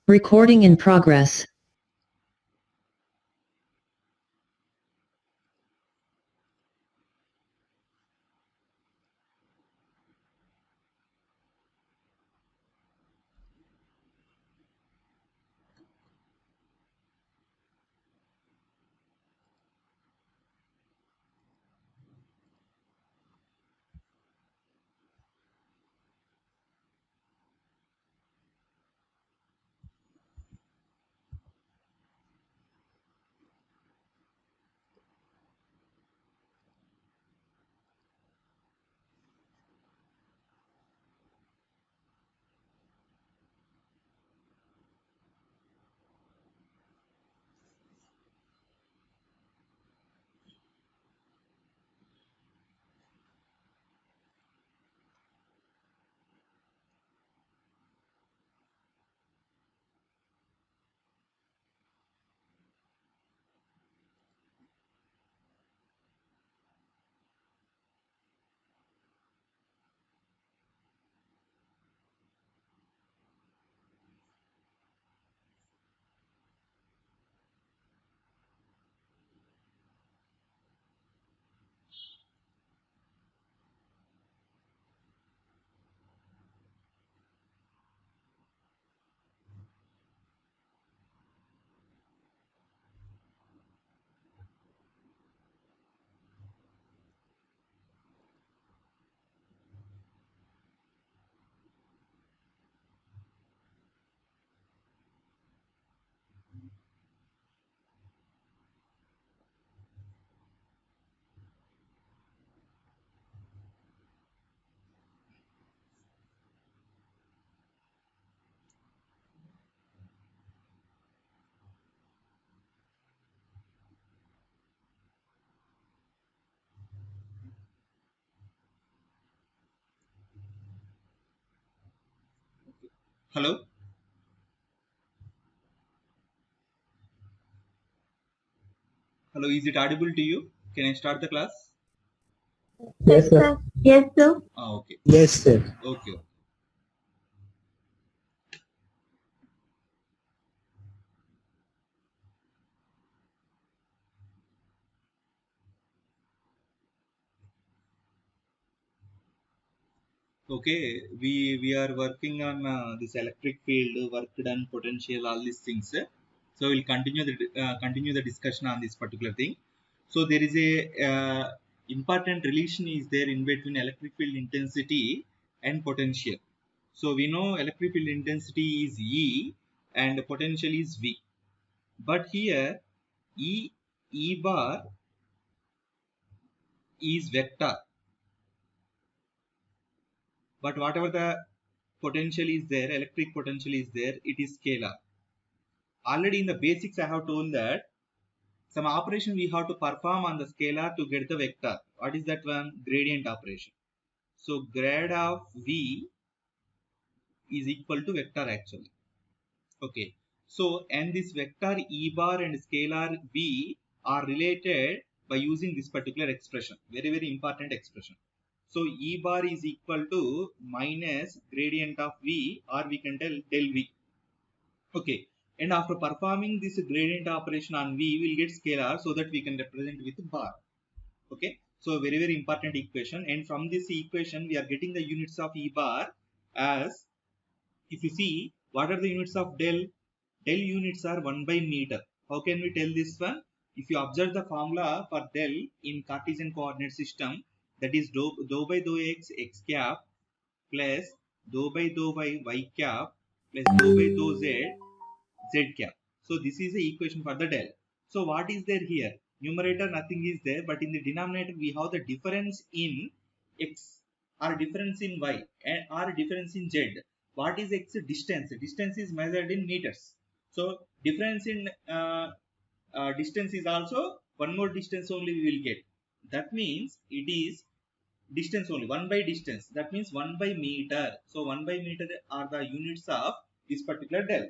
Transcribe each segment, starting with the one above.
Recording in progress. Hello. Hello. Is it audible to you? Can I start the class? Yes, sir. Yes, sir. Okay. Yes, sir. Okay. Okay. We are working on this electric field, work done, potential, all these things. So we'll continue the discussion on this particular thing. So there is a important relation is there in between electric field intensity and potential. So we know electric field intensity is E and potential is V. But here E bar is vector, but whatever the potential is there, electric potential is there, it is scalar. Already in the basics I have told that some operation we have to perform on the scalar to get the vector. What is that one? Gradient operation. So grad of V is equal to vector actually. Okay. So and this vector E bar and scalar V are related by using this particular expression. Very important expression. So E bar is equal to minus gradient of V, or we can tell del V. Okay. And after performing this gradient operation on V, we will get scalar so that we can represent with bar. Okay. So very important equation. And from this equation, we are getting the units of E bar as, if you see, what are the units of del? Del units are 1 by meter. How can we tell this one? If you observe the formula for del in Cartesian coordinate system, that is dou by dou x cap plus dou by dou y cap plus dou by dou z cap. So this is the equation for the del. So what is there here? Numerator nothing is there, but in the denominator we have the difference in x or difference in y and or difference in z. What is x? Distance. Distance is measured in meters. So difference in distance is also one more distance only we will get. That means it is distance only, 1 by distance. That means 1 by meter. So 1 by meter are the units of this particular del.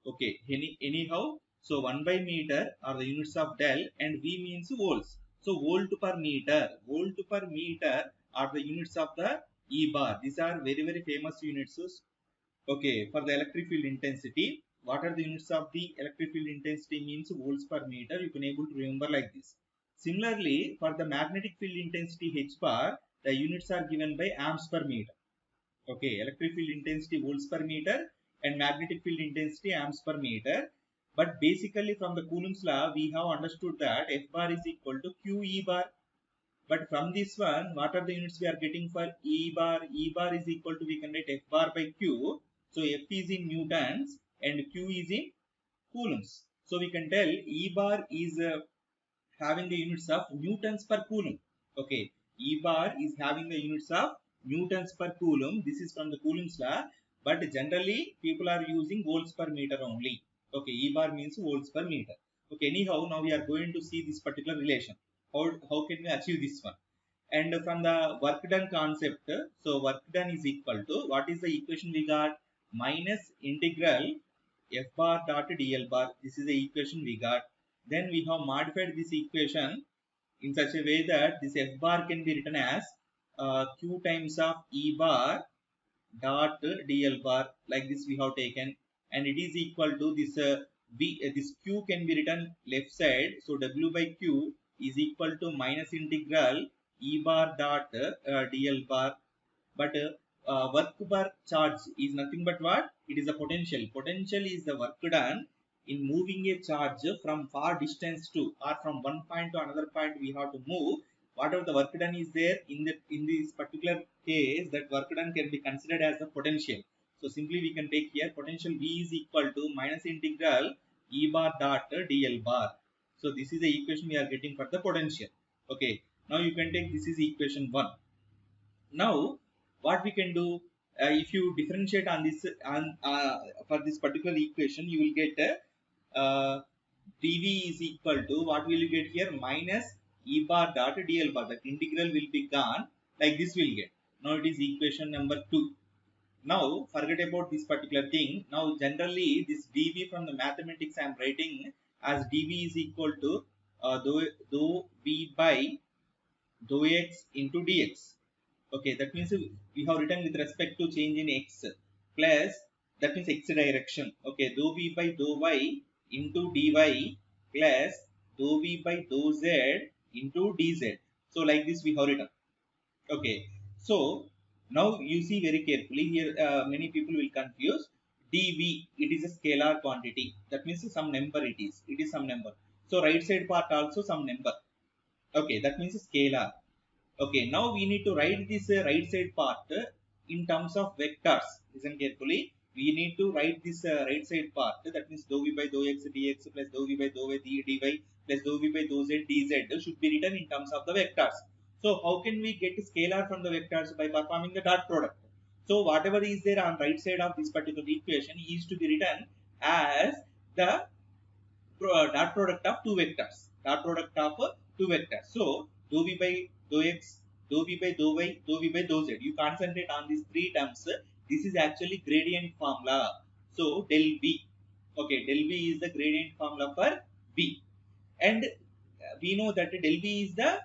Okay, anyhow, so 1 by meter are the units of del and V means volts. So volt per meter are the units of the E bar. These are very famous units. Okay, for the electric field intensity, what are the units of the electric field intensity means volts per meter. You can able to remember like this. Similarly, for the magnetic field intensity H bar, the units are given by amps per meter. Okay, electric field intensity volts per meter and magnetic field intensity amps per meter. But basically from the Coulomb's law, we have understood that F bar is equal to Q E bar. But from this one, what are the units we are getting for E bar? E bar is equal to, we can write F bar by Q. So F is in newtons and Q is in coulombs. So we can tell E bar is having the units of newtons per coulomb. Okay, E bar is having the units of newtons per coulomb. This is from the Coulomb's law, but generally people are using volts per meter only. Okay, E bar means volts per meter. Okay, anyhow, now we are going to see this particular relation. How can we achieve this one? And from the work done concept, so work done is equal to, what is the equation we got? Minus integral F bar dot dl bar. This is the equation we got. Then we have modified this equation in such a way that this F bar can be written as Q times of E bar dot dl bar. Like this we have taken, and it is equal to this this Q can be written left side. So W by Q is equal to minus integral E bar dot dl bar. But work per charge is nothing but what? It is a potential. Potential is the work done in moving a charge from far distance to, or from one point to another point we have to move. Whatever the work done is there in this particular case, that work done can be considered as the potential. So simply we can take here potential V is equal to minus integral E bar dot dl bar. So this is the equation we are getting for the potential. Okay, now you can take, this is equation 1. Now what we can do, if you differentiate on this for this particular equation, you will get dv is equal to, what will you get here? Minus E bar dot dl bar. That integral will be gone. Like this will get. Now it is equation number 2. Now forget about this particular thing. Now generally this dv from the mathematics I am writing as dv is equal to dou v by dou x into dx. Okay, that means we have written with respect to change in x plus, that means x direction. Okay, dou v by dou y into dy plus dou v by dou z into dz. So like this we have written. Okay, so now you see very carefully here, many people will confuse. dv, it is a scalar quantity. That means some number it is. It is some number. So right side part also some number. Okay, that means scalar. Okay, now we need to write this right side part in terms of vectors. Listen carefully. We need to write this right side part. That means dou v by dou x dx plus dou v by dou y dy plus dou v by dou z dz should be written in terms of the vectors. So how can we get scalar from the vectors? By performing the dot product. So whatever is there on right side of this particular equation is to be written as the dot product of two vectors. Dot product of two vectors. So dou v by dou x, dou v by dou y, dou v by dou z. You concentrate on these three terms. This is actually gradient formula. So del v. Okay, del v is the gradient formula for v. And we know that del v is the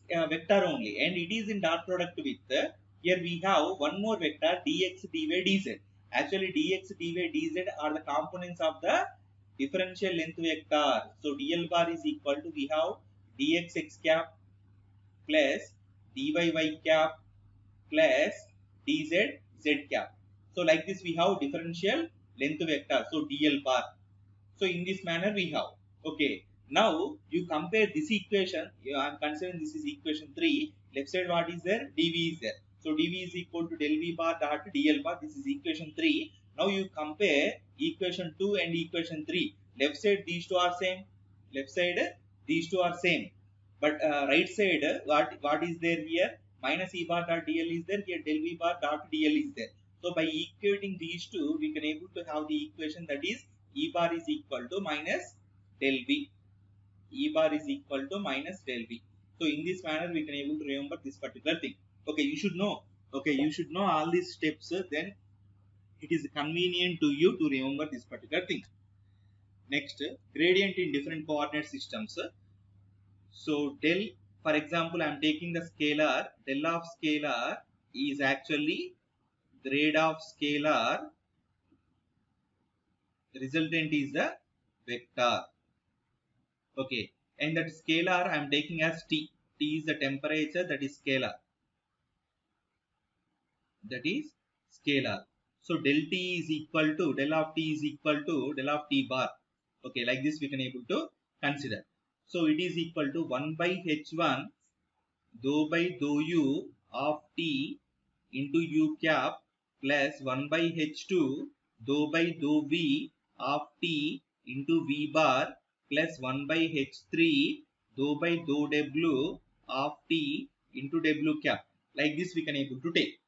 vector only, and it is in dot product with here we have one more vector dx dy dz. Actually dx dy dz are the components of the differential length vector. So dl bar is equal to, we have dx x cap plus dy y cap plus dz z cap. So like this we have differential length vector. So dl bar. So in this manner we have. Okay. Now you compare this equation. I am considering this is equation 3. Left side what is there? dv is there. So dv is equal to del v bar dot dl bar. This is equation 3. Now you compare equation 2 and equation 3. Left side these two are same. Left side these two are same. But right side what is there here? Minus e bar dot dl is there. Here del v bar dot dl is there. So by equating these two, we can able to have the equation that is e bar is equal to minus del v. E bar is equal to minus del v. So in this manner we can able to remember this particular thing. Okay, you should know. Okay, you should know all these steps. Then it is convenient to you to remember this particular thing. Next, gradient in different coordinate systems. So del, for example, I am taking the scalar. Del of scalar is actually grade of scalar resultant is the vector. Okay, and that scalar I am taking as T. T is the temperature, that is scalar. That is scalar. So del T is equal to, del of T is equal to del of T bar. Okay, like this we can able to consider. So it is equal to 1 by H1 dou by dou U of T into U cap plus 1 by H2 dou by dou V of T into V bar plus 1 by H3 dou by dou W of T into W cap. Like this we can able to take.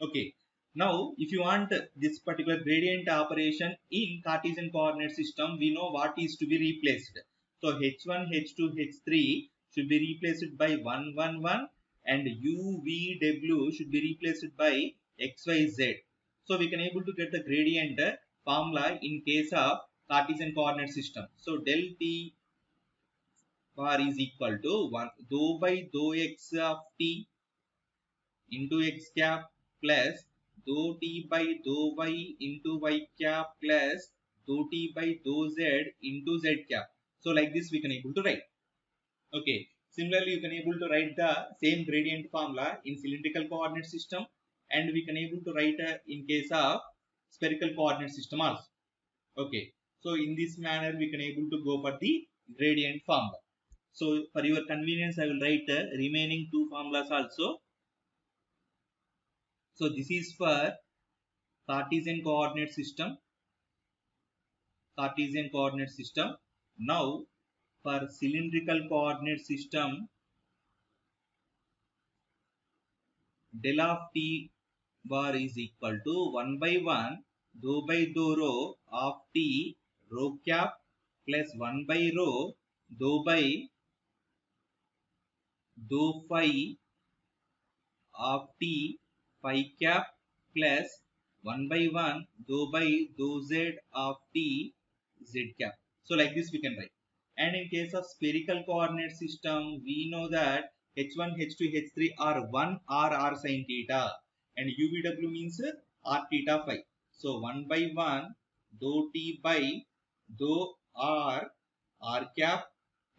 Okay. Now, if you want this particular gradient operation in Cartesian coordinate system, we know what is to be replaced. So, H1, H2, H3 should be replaced by 1, 1, 1 and U, V, W should be replaced by X, Y, Z. So, we can able to get the gradient formula in case of Cartesian coordinate system. So, del T bar is equal to 1 dou by dou X of T into X cap plus dou T by dou Y into Y cap plus dou T by dou Z into Z cap. So like this we can able to write. Okay. Similarly, you can able to write the same gradient formula in cylindrical coordinate system, and we can able to write in case of spherical coordinate system also. Okay. So in this manner we can able to go for the gradient formula. So for your convenience, I will write the remaining two formulas also. So this is for Cartesian coordinate system. Cartesian coordinate system. Now for cylindrical coordinate system, del of T bar is equal to 1 by 1 dou by dou rho of T rho cap plus 1 by rho dou by dou phi of T phi cap plus 1 by 1 dou by dou Z of T Z cap. So like this we can write. And in case of spherical coordinate system, we know that H1, H2, H3 are 1 r sin theta and UVW means r theta phi. So 1 by 1 dou T by dou r cap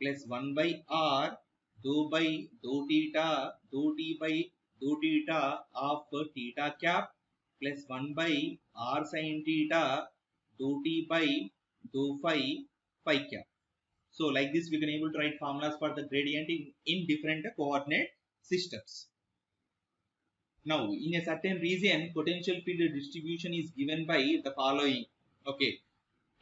plus 1 by r dou by dou theta dou T by dou theta of theta cap plus 1 by r sin theta dou T by dou phi cap. So like this we can able to write formulas for the gradient in different coordinate systems. Now in a certain region, potential field distribution is given by the following. Okay,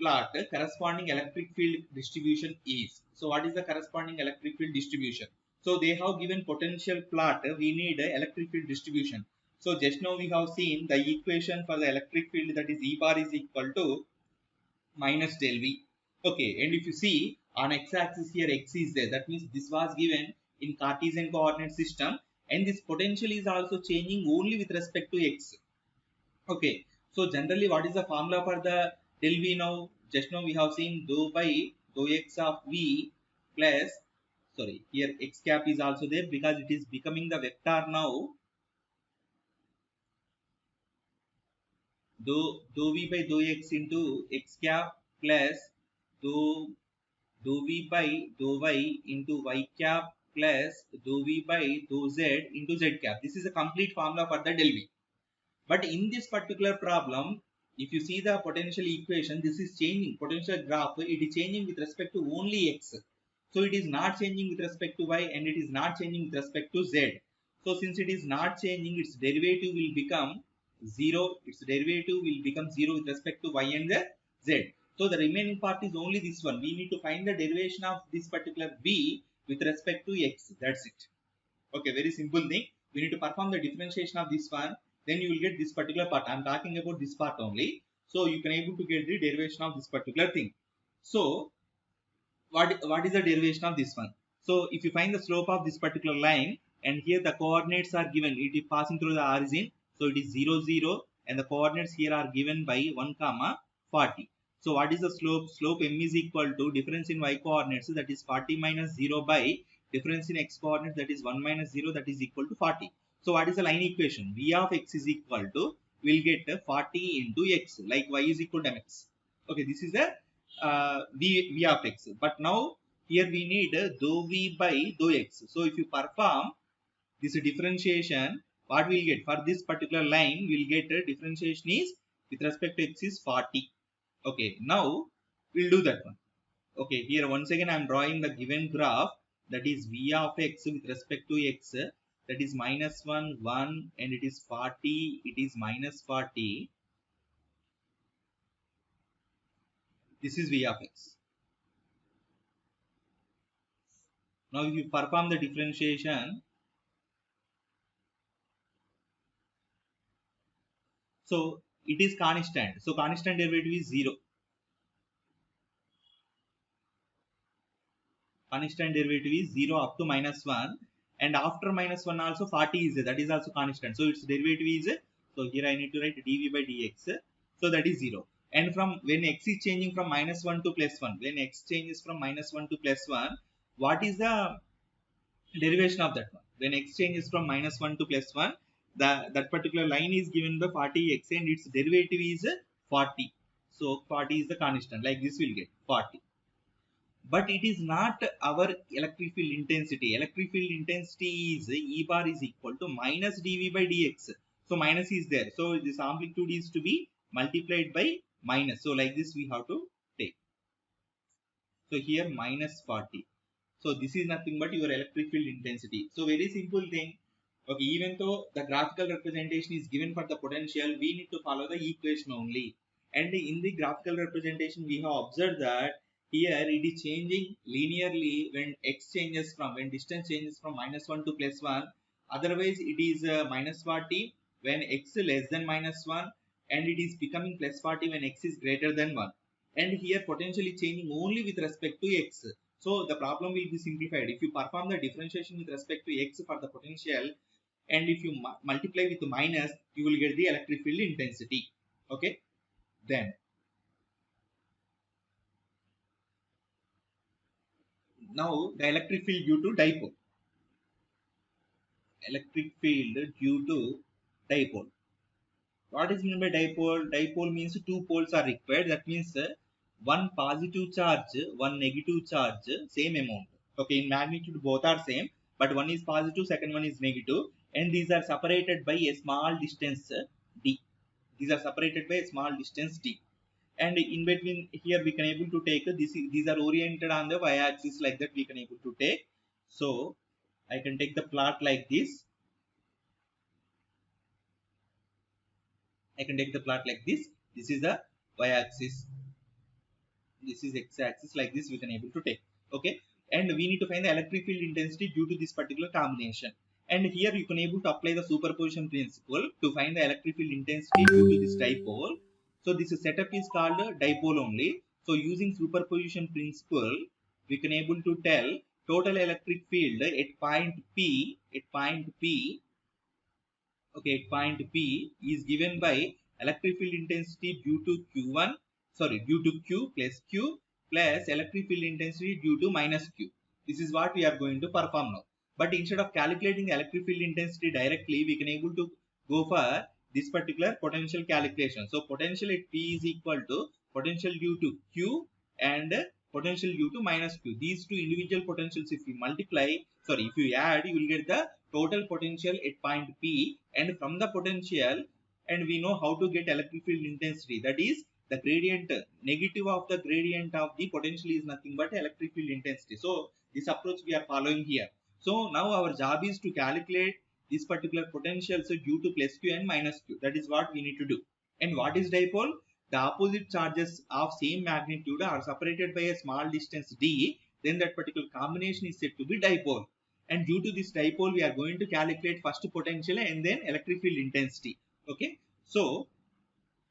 plot corresponding electric field distribution is. So what is the corresponding electric field distribution? So they have given potential plot, we need electric field distribution. So just now we have seen the equation for the electric field, that is E bar is equal to minus del V. Okay, and if you see on x-axis here x is there, that means this was given in Cartesian coordinate system, and this potential is also changing only with respect to x. Okay, so generally what is the formula for the del V now? Just now we have seen dou by dou x of V plus, sorry, here x cap is also there because it is becoming the vector now. Dou V by dou x into x cap plus dou V by dou y into y cap plus dou V by dou z into z cap. This is a complete formula for the del V. But in this particular problem, if you see the potential equation, this is changing. Potential graph, it is changing with respect to only x. So it is not changing with respect to y and it is not changing with respect to z. So since it is not changing, its derivative will become 0. Its derivative will become 0 with respect to y and the z. So the remaining part is only this one. We need to find the derivation of this particular v with respect to x. That's it. Okay, very simple thing. We need to perform the differentiation of this one. Then you will get this particular part. I am talking about this part only. So you can able to get the derivation of this particular thing. So what is the derivation of this one? So if you find the slope of this particular line, and here the coordinates are given, it is passing through the origin. So it is 0, 0, and the coordinates here are given by 1, 40. So what is the slope? Slope m is equal to difference in y coordinates, that is 40 minus 0 by difference in x coordinates, that is 1 minus 0, that is equal to 40. So what is the line equation? V of x is equal to, we'll get 40 into x, like y is equal to mx. Okay, this is the v of x. But now here we need dou v by dou x. So if you perform this differentiation, what we'll get for this particular line, we'll get differentiation is with respect to x is 40. Okay, now we'll do that one. Okay, here once again I am drawing the given graph, that is v of x with respect to x, that is -1 1 and it is 40, it is -40. This is v of x. Now if you perform the differentiation, so it is constant, so constant derivative is 0. Constant derivative is 0 up to -1, and after -1 also 40 is there, that is also constant, so its derivative is, so here I need to write dv by dx, so that is 0. And from when x is changing from -1 to +1, when x changes from -1 to +1, what is the derivation of that one? When x changes from -1 to +1, that particular line is given by 40x and its derivative is 40, so 40 is the constant, like this will get 40. But it is not our electric field intensity. Electric field intensity is E bar is equal to minus dV by dx. So minus is there. So this amplitude is to be multiplied by minus. So like this we have to take. So here minus 40. So this is nothing but your electric field intensity. So very simple thing. Okay, even though the graphical representation is given for the potential, we need to follow the equation only. And in the graphical representation, we have observed that here it is changing linearly when x changes from, when distance changes from -1 to +1. Otherwise, it is minus 40 when x less than -1, and it is becoming plus 40 when x is greater than 1. And here potentially changing only with respect to x. So the problem will be simplified. If you perform the differentiation with respect to x for the potential, and if you multiply with minus, you will get the electric field intensity. Okay, then now the electric field due to dipole. Electric field due to dipole. What is meant by dipole? Dipole means two poles are required. That means one positive charge, one negative charge, same amount. Okay, in magnitude both are same, but one is positive, second one is negative, and these are separated by a small distance d. These are separated by a small distance d. And in between here we can able to take this. These are oriented on the y-axis, like that we can able to take. So I can take the plot like this. I can take the plot like this. This is the y-axis. This is x-axis, like this we can able to take. Okay, and we need to find the electric field intensity due to this particular combination. And here you can able to apply the superposition principle to find the electric field intensity due to this dipole. So this setup is called dipole only. So using superposition principle, we can able to tell total electric field at point P, okay, point P is given by electric field intensity due to Q1, due to Q plus electric field intensity due to minus Q. This is what we are going to perform now. But instead of calculating the electric field intensity directly, we can able to go for this particular potential calculation. So potential at P is equal to potential due to Q and potential due to minus Q. These two individual potentials, if you multiply, if you add, you will get the total potential at point P, and from the potential, and we know how to get electric field intensity, that is the gradient, negative of the gradient of the potential is nothing but electric field intensity. So this approach we are following here. So now our job is to calculate this particular potential, so due to plus Q and minus Q. That is what we need to do. And what is dipole? The opposite charges of same magnitude are separated by a small distance d, then that particular combination is said to be dipole. And due to this dipole, we are going to calculate first potential and then electric field intensity. Okay, so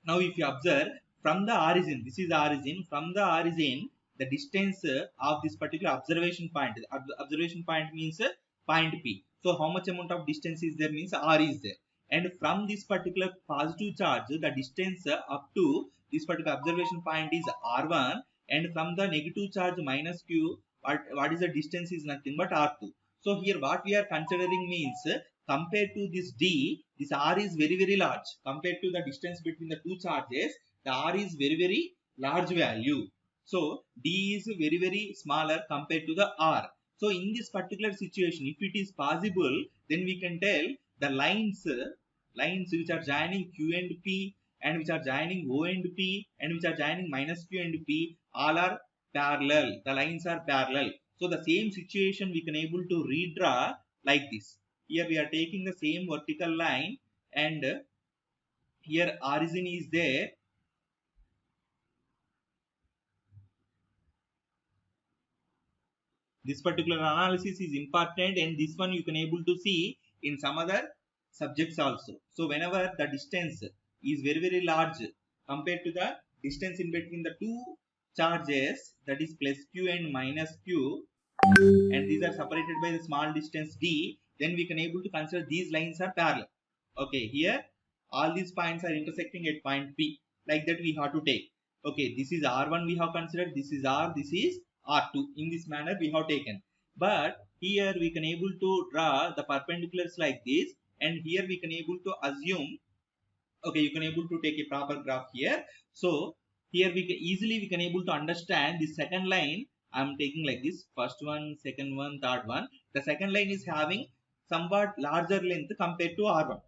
now if you observe from the origin, this is the origin, from the origin, the distance of this particular observation point, observation point means point P. So how much amount of distance is there means R is there. And from this particular positive charge, the distance up to this particular observation point is R1, and from the negative charge minus Q, what is the distance is nothing but R2. So here what we are considering means, compared to this D, this R is very large. Compared to the distance between the two charges, the R is very large value. So d is very smaller compared to the r. So in this particular situation, if it is possible, then we can tell the lines which are joining q and p and which are joining o and p and which are joining minus q and p, all are parallel. The lines are parallel. So the same situation we can able to redraw like this. Here we are taking the same vertical line, and here origin is there. This particular analysis is important, and this one you can able to see in some other subjects also. So whenever the distance is very large compared to the distance in between the two charges, that is plus q and minus q, and these are separated by the small distance d, then we can able to consider these lines are parallel. Okay, here all these points are intersecting at point p. Like that we have to take. Okay, this is r1 we have considered, this is r, this is r2. In this manner we have taken. But here we can able to draw the perpendiculars like this, and here we can able to assume. Okay, you can able to take a proper graph here. So here we can able to understand the second line. I'm taking like this: first one, second one, third one. The second line is having somewhat larger length compared to r1.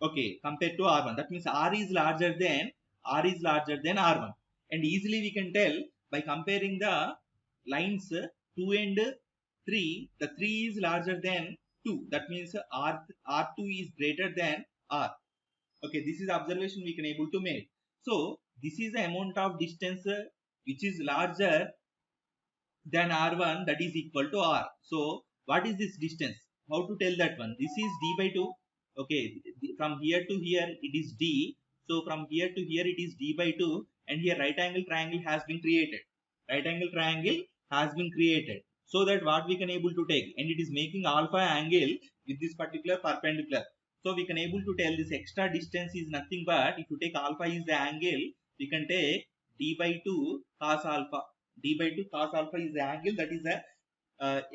Okay, compared to r1, that means r is larger than r1. And easily we can tell by comparing the lines 2 and 3. The 3 is larger than 2, that means r2 is greater than r. Okay, this is observation we can able to make. So this is the amount of distance which is larger than r1, that is equal to r. So what is this distance? How to tell that one? This is d by 2. Okay, from here to here it is d. So from here to here it is d by 2, and here right angle triangle has been created. So that what we can able to take, and it is making alpha angle with this particular perpendicular. So we can able to tell this extra distance is nothing but, if you take alpha is the angle, we can take d by 2 cos alpha. D by 2 cos alpha is the angle, that is the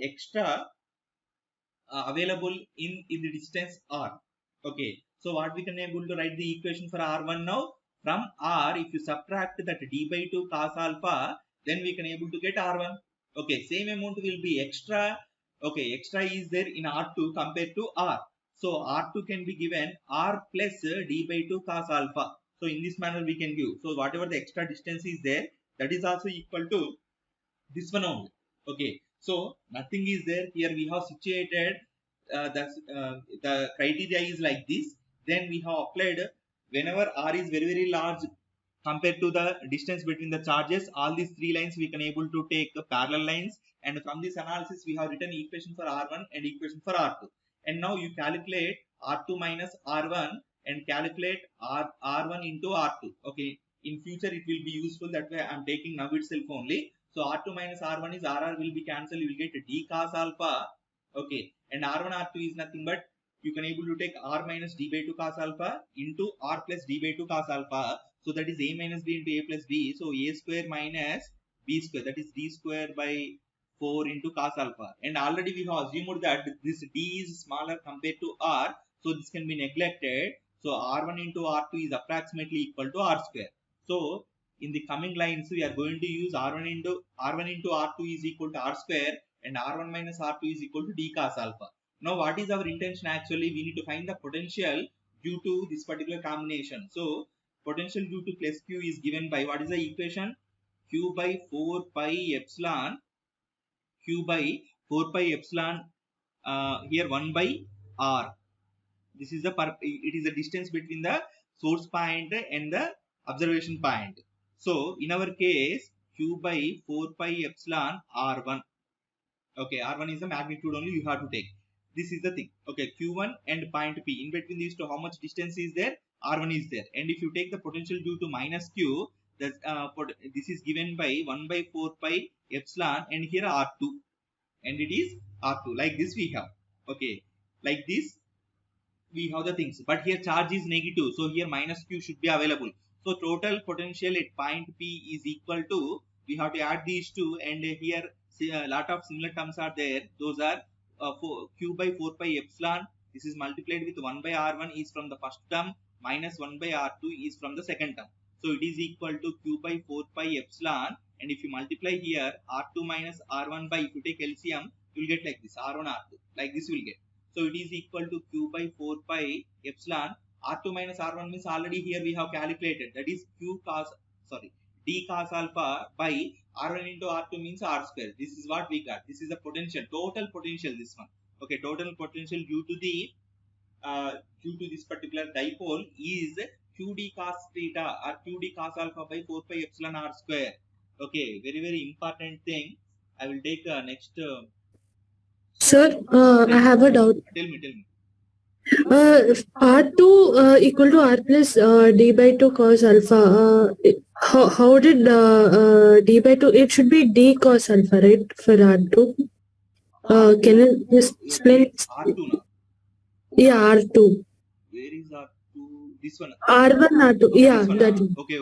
extra available in the distance r. Okay, so what we can able to write the equation for r1 now? From r, if you subtract that d by 2 cos alpha, then we can able to get r1. Okay, same amount will be extra. Okay, extra is there in r2 compared to r. So r2 can be given r plus d by 2 cos alpha. So in this manner we can give. So whatever the extra distance is there, that is also equal to this one only. Okay, so nothing is there. Here we have situated the criteria is like this. Then we have applied, whenever r is very large compared to the distance between the charges, all these three lines we can able to take parallel lines, and from this analysis we have written equation for r1 and equation for r2. And now you calculate r2 minus r1 and calculate r1 into r2. Okay, in future it will be useful, that way I'm taking now itself only. So r2 minus r1 is rr will be cancelled, you will get d cos alpha. Okay, and r1 r2 is nothing but, you can able to take r minus d by 2 cos alpha into r plus d by 2 cos alpha. So that is a minus b into a plus b. So a square minus b square, that is d square by 4 into cos alpha. And already we have assumed that this d is smaller compared to r, so this can be neglected. So r1 into r2 is approximately equal to r square. So in the coming lines we are going to use r1 into r2 is equal to r square, and r1 minus r2 is equal to d cos alpha. Now what is our intention? Actually we need to find the potential due to this particular combination. So potential due to plus q is given by, what is the equation? Q by 4 pi epsilon, here 1 by r. This is it is the distance between the source point and the observation point. So in our case, q by 4 pi epsilon r1. Okay, r1 is the magnitude only you have to take. This is the thing. Okay, q1 and point p, in between these two how much distance is there? R1 is there. And if you take the potential due to minus q, this is given by 1 by 4 pi epsilon, and here r2, and it is r2. Like this we have. Okay, like this we have the things, but here charge is negative, so here minus q should be available. So total potential at point p is equal to, we have to add these two, and here a lot of similar terms are there. Those are q by 4 pi epsilon, this is multiplied with 1 by r1 is from the first term, minus 1 by r2 is from the second term. So it is equal to q by 4 pi epsilon, and if you multiply here r2 minus r1 by, if you take LCM, you will get like this, r1 r2, like this you will get. So it is equal to q by 4 pi epsilon. R2 minus r1 means already here we have calculated, that is q cos, sorry, d cos alpha by r1 into r2 means r square. This is what we got. This is the potential, total potential, this one. Okay, total potential due to the due to this particular dipole is qd cos theta or qd cos alpha by 4 pi epsilon r square. Okay, very very important thing. I will take next. Sir, I have a doubt. Tell me. R2 equal to R plus d by 2 cos alpha. How did d by 2? It should be d cos alpha, right? For R2. Can you just explain? R2 now. Yeah, R2. Where is R2? This one. R1, R2. Okay, Yeah, this one. that. Okay.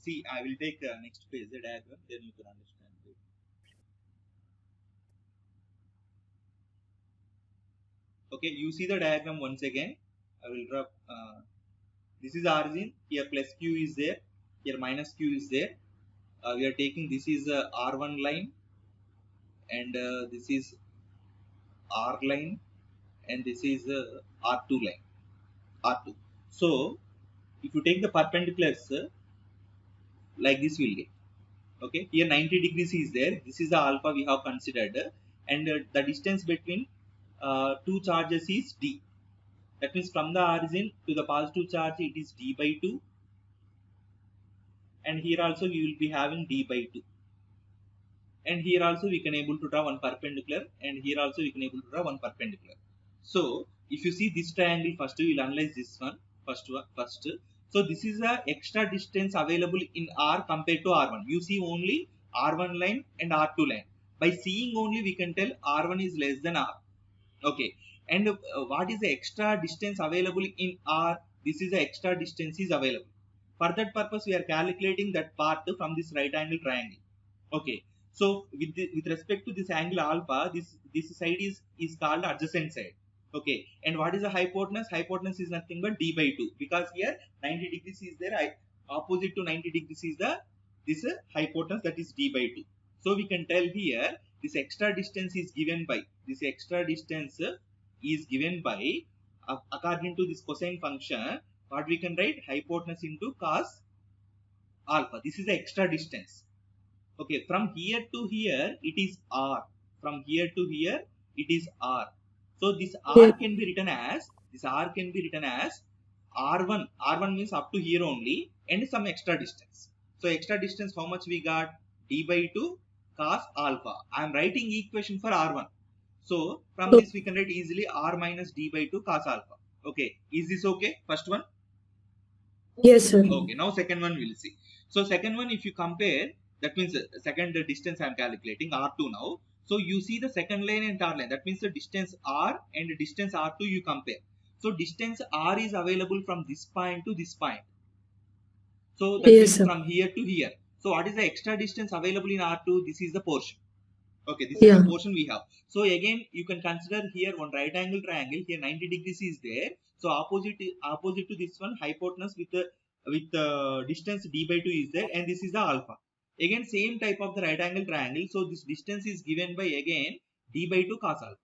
See, I will take next page the diagram, then you can understand. Okay, you see the diagram once again. I will drop. This is origin. Here plus q is there. Here minus q is there. We are taking, this is R1 line, and this is R line, and this is R2 line. R2. So if you take the perpendiculars like this, will get. Okay, here 90 degrees is there. This is the alpha we have considered, and the distance between two charges is d. That means from the origin to the positive charge it is d by 2, and here also we will be having d by 2, and here also we can able to draw one perpendicular, and here also we can able to draw one perpendicular. So if you see this triangle, first we will analyze this one first. So this is the extra distance available in R compared to R1. You see only R1 line and R2 line. By seeing only we can tell R1 is less than R. Okay, and what is the extra distance available in R? This is the extra distance is available. For that purpose we are calculating that part from this right angle triangle. Okay, so with respect to this angle alpha, this side is called adjacent side. Okay, and what is the hypotenuse? Hypotenuse is nothing but d by 2, because here 90 degrees is there. Opposite to 90 degrees is the this hypotenuse, that is d by 2. So we can tell here this extra distance is given by according to this cosine function. What we can write, hypotenuse into cos alpha. This is the extra distance. Okay, from here to here it is r. From here to here it is r. So this r can be written as r1. R1 means up to here only, and some extra distance. So extra distance, how much we got? D by 2 cos alpha. I am writing equation for r1. So from this we can write easily r minus d by 2 cos alpha. Okay, is this okay? First one. Yes, sir. Okay, now second one we'll see. So second one, if you compare, that means second distance I am calculating R2 now. So you see the second line and third line. That means the distance R and the distance R2 you compare. So distance R is available from this point to this point. So that means from here to here. So what is the extra distance available in R2? This is the portion. Okay, this is the portion we have. So again, you can consider here one right angle triangle. Here 90 degrees is there. So opposite to this one, hypotenuse with the distance d by 2 is there, and this is the alpha. Again, same type of the right angle triangle. So this distance is given by again d by 2 cos alpha.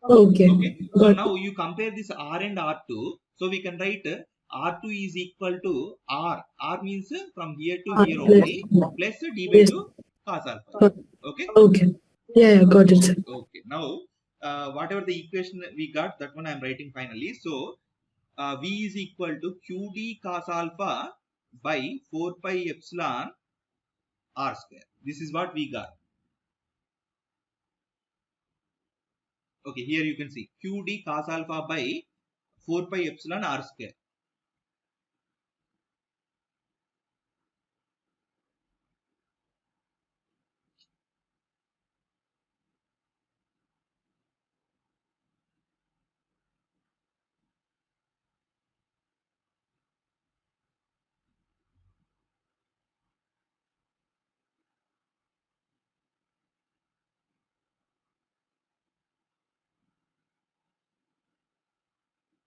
Okay. So now you compare this R and R2. So we can write R2 is equal to R. R means from here to here only, plus d by 2 cos alpha. Okay. Okay. Yeah, got it, sir. Okay. Now, whatever the equation we got, that one I am writing finally. So V is equal to QD cos alpha by 4 pi epsilon R square. This is what we got. Okay, here you can see QD cos alpha by 4 pi epsilon R square.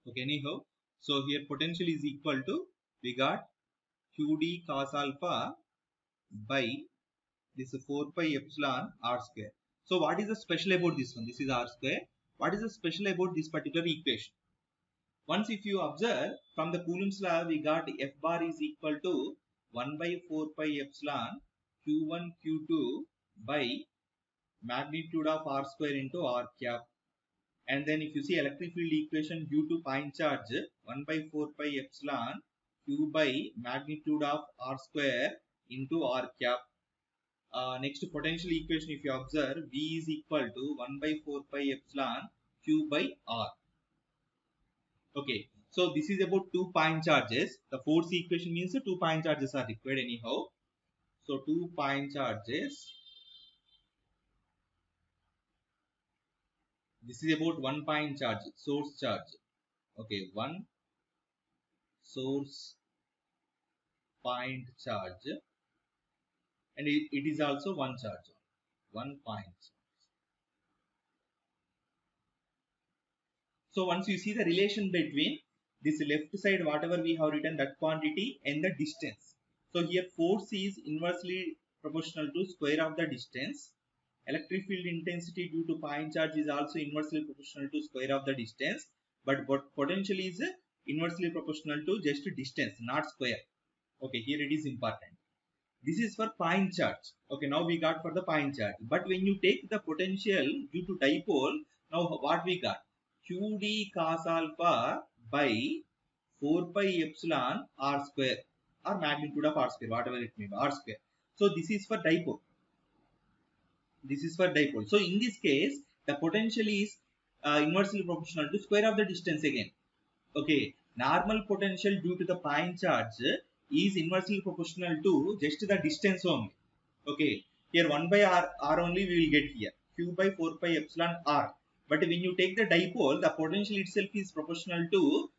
Okay, anyhow, so here potential is equal to, we got qd cos alpha by this 4 pi epsilon r square. So what is the special about this one? This is r square. What is the special about this particular equation? Once if you observe from the Coulomb's law, we got f bar is equal to 1 by 4 pi epsilon q1 q2 by magnitude of r square into r cap. And then if you see electric field equation due to point charge 1 by 4 pi epsilon q by magnitude of r square into r cap. Next potential equation if you observe V is equal to 1 by 4 pi epsilon q by r. Okay, so this is about 2 point charges. The force equation means 2 point charges are required anyhow. So 2 point charges. This is about 1 point charge, source charge. Okay, 1 source point charge, and it is also 1 charge, 1 point. So once you see the relation between this left side, whatever we have written that quantity and the distance. So here force is inversely proportional to square of the distance. Electric field intensity due to point charge is also inversely proportional to square of the distance. But potential is inversely proportional to just distance, not square. Okay, here it is important. This is for point charge. Okay, now we got for the point charge. But when you take the potential due to dipole, now what we got? Qd cos alpha by 4 pi epsilon r square or magnitude of r square, whatever it may be, r square. So this is for dipole. This is for dipole. So in this case, the potential is inversely proportional to square of the distance again. Okay, normal potential due to the point charge is inversely proportional to just the distance only. Okay, here 1 by r only we will get here, q by 4 pi epsilon r. But when you take the dipole, the potential itself is proportional to,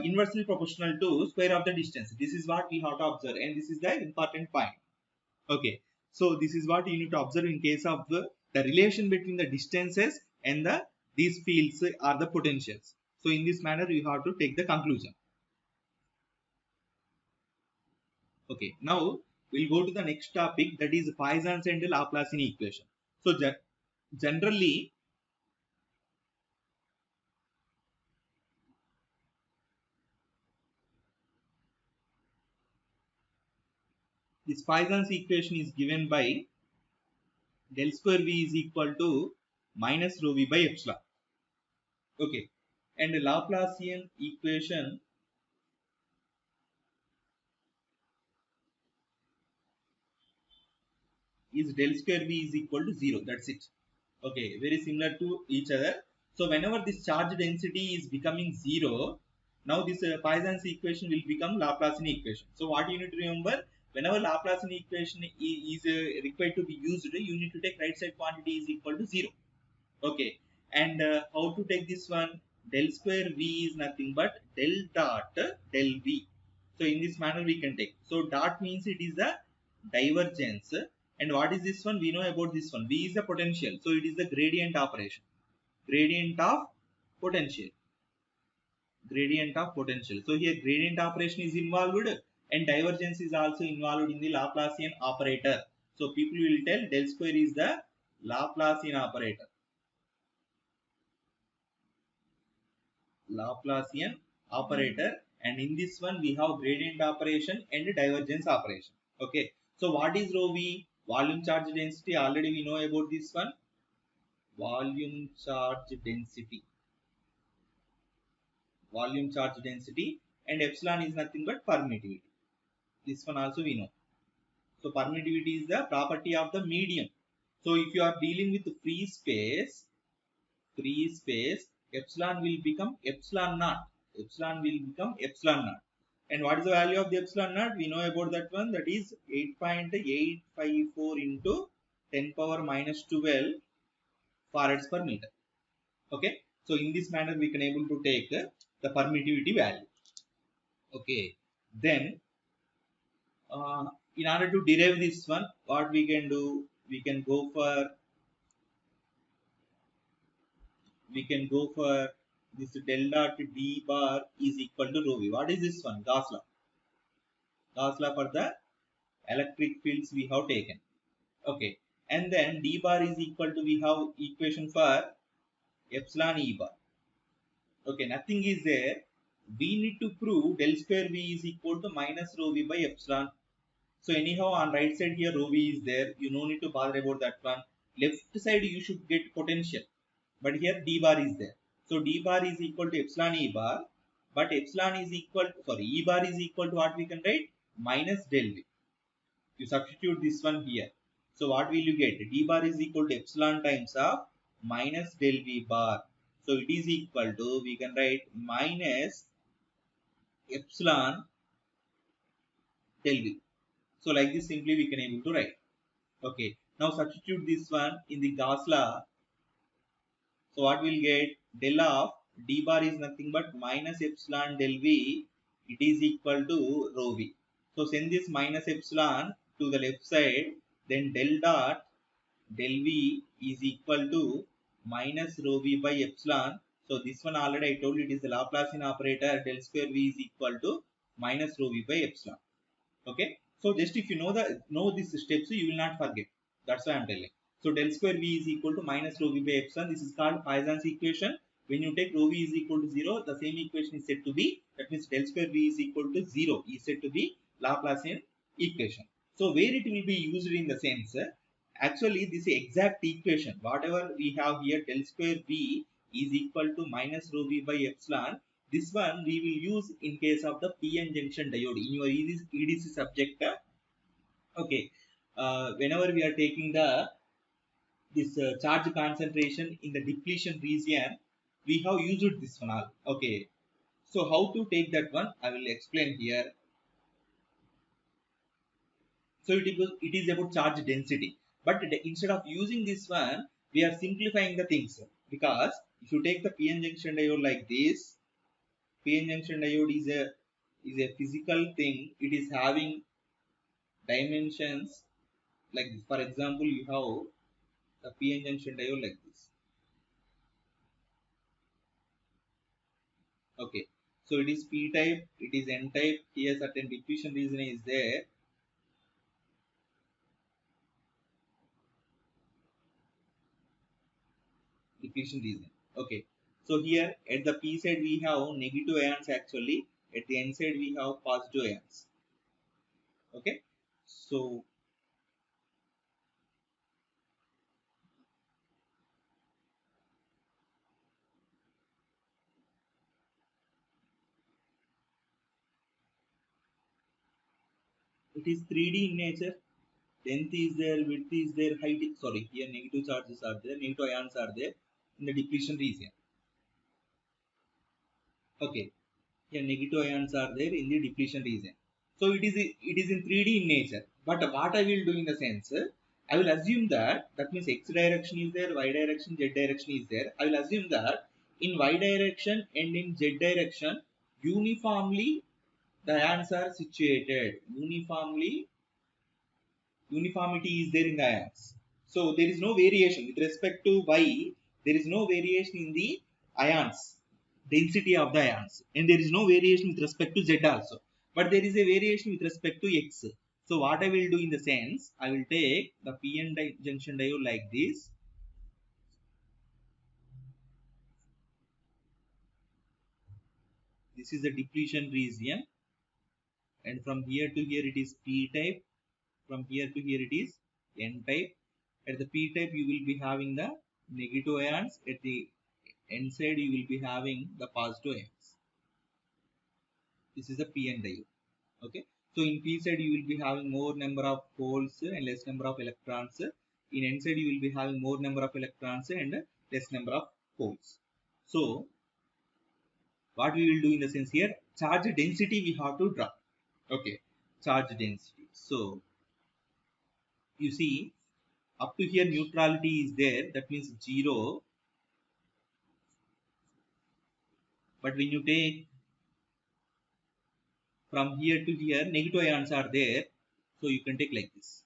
inversely proportional to square of the distance. This is what we have to observe, and this is the important point. Okay, so this is what you need to observe in case of the relation between the distances and these fields are the potentials. So in this manner, you have to take the conclusion. Okay, now we'll go to the next topic, that is Poisson's and Laplacian equation. So generally, this Poisson's equation is given by del square V is equal to minus rho V by epsilon. Okay, and the Laplacian equation is del square V is equal to 0. That's it. Okay, very similar to each other. So whenever this charge density is becoming 0, now this Poisson's equation will become Laplacian equation. So what you need to remember, whenever Laplacian equation is required to be used, you need to take right side quantity is equal to 0. Okay, and how to take this one? Del square V is nothing but del dot del V. So in this manner we can take. So dot means it is the divergence. And what is this one? We know about this one. V is the potential. So it is the gradient operation. Gradient of potential. Gradient of potential. So here gradient operation is involved and divergence is also involved in the Laplacian operator. So people will tell del square is the Laplacian operator. Laplacian operator, and in this one we have gradient operation and divergence operation. Okay, so what is rho V? Volume charge density. Already we know about this one. Volume charge density. Volume charge density, and epsilon is nothing but permittivity. This one also we know. So permittivity is the property of the medium. So if you are dealing with free space, epsilon will become epsilon naught. Epsilon will become epsilon naught. And what is the value of the epsilon naught? We know about that one. That is 8.854 into 10 power minus 12 farads per meter. Okay. So in this manner we can able to take the permittivity value. Okay. Then in order to derive this one, what we can do? We can go for this del dot d bar is equal to rho v. What is this one? Gauss law. Gauss law for the electric fields we have taken. Okay, and then d bar is equal to, we have equation for epsilon E bar. Okay, nothing is there. We need to prove del square V is equal to minus rho V by epsilon. So anyhow, on right side here rho V is there. You no need to bother about that one. Left side you should get potential. But here d bar is there. So d bar is equal to epsilon E bar. But epsilon is equal to, sorry, E bar is equal to what we can write? Minus del V. You substitute this one here. So what will you get? D bar is equal to epsilon times of minus del V bar. So it is equal to, we can write minus epsilon del V. So like this simply we can able to write. Okay. Now substitute this one in the Gauss law. So what we'll get? Del of d bar is nothing but minus epsilon del V. It is equal to rho V. So send this minus epsilon to the left side. Then del dot del V is equal to minus rho V by epsilon. So this one already I told it is the Laplacian operator. Del square V is equal to minus rho V by epsilon. Okay. So just if you know these steps, you will not forget. That's why I'm telling. So del square V is equal to minus rho V by epsilon. This is called Poisson's equation. When you take rho V is equal to 0, the same equation is said to be, that means del square V is equal to 0 is said to be Laplacian equation. So where it will be used in the sense, actually this exact equation, whatever we have here, del square V is equal to minus rho V by epsilon. This one we will use in case of the PN junction diode in your EDC subject. Okay, whenever we are taking this charge concentration in the depletion region, we have used this one all. Okay, so how to take that one, I will explain here. So it is about charge density, but instead of using this one, we are simplifying the things, because if you take the PN junction diode like this, PN junction diode is a physical thing. It is having dimensions like this. For example, you have the PN junction diode like this. Okay, so it is P type, it is N type. Here certain depletion region is there. Depletion region. Okay, so here at the P side we have negative ions actually. At the N side we have positive ions. Okay, so it is 3D in nature. Length is there, width is there, height is, sorry, here negative charges are there, negative ions are there in the depletion region. Okay, here negative ions are there in the depletion region. So it is in 3D in nature. But what I will do in the sense, I will assume that means x direction is there, y direction, z direction is there. I will assume that in y direction and in z direction, uniformly the ions are situated. Uniformity is there in the ions. So there is no variation with respect to y. There is no variation in the ions, density of the ions, and there is no variation with respect to z also. But there is a variation with respect to x. So what I will do in the sense, I will take the PN junction diode like this. This is the depletion region, and from here to here it is P type. From here to here it is N type. At the P type you will be having the negative ions. At the N side you will be having the positive ions. This is the PN diode. Okay. So in P side you will be having more number of holes and less number of electrons. In N side you will be having more number of electrons and less number of holes. So what we will do in the sense here, charge density we have to draw. Okay. Charge density. So you see, up to here neutrality is there, that means 0. But when you take from here to here, negative ions are there, so you can take like this.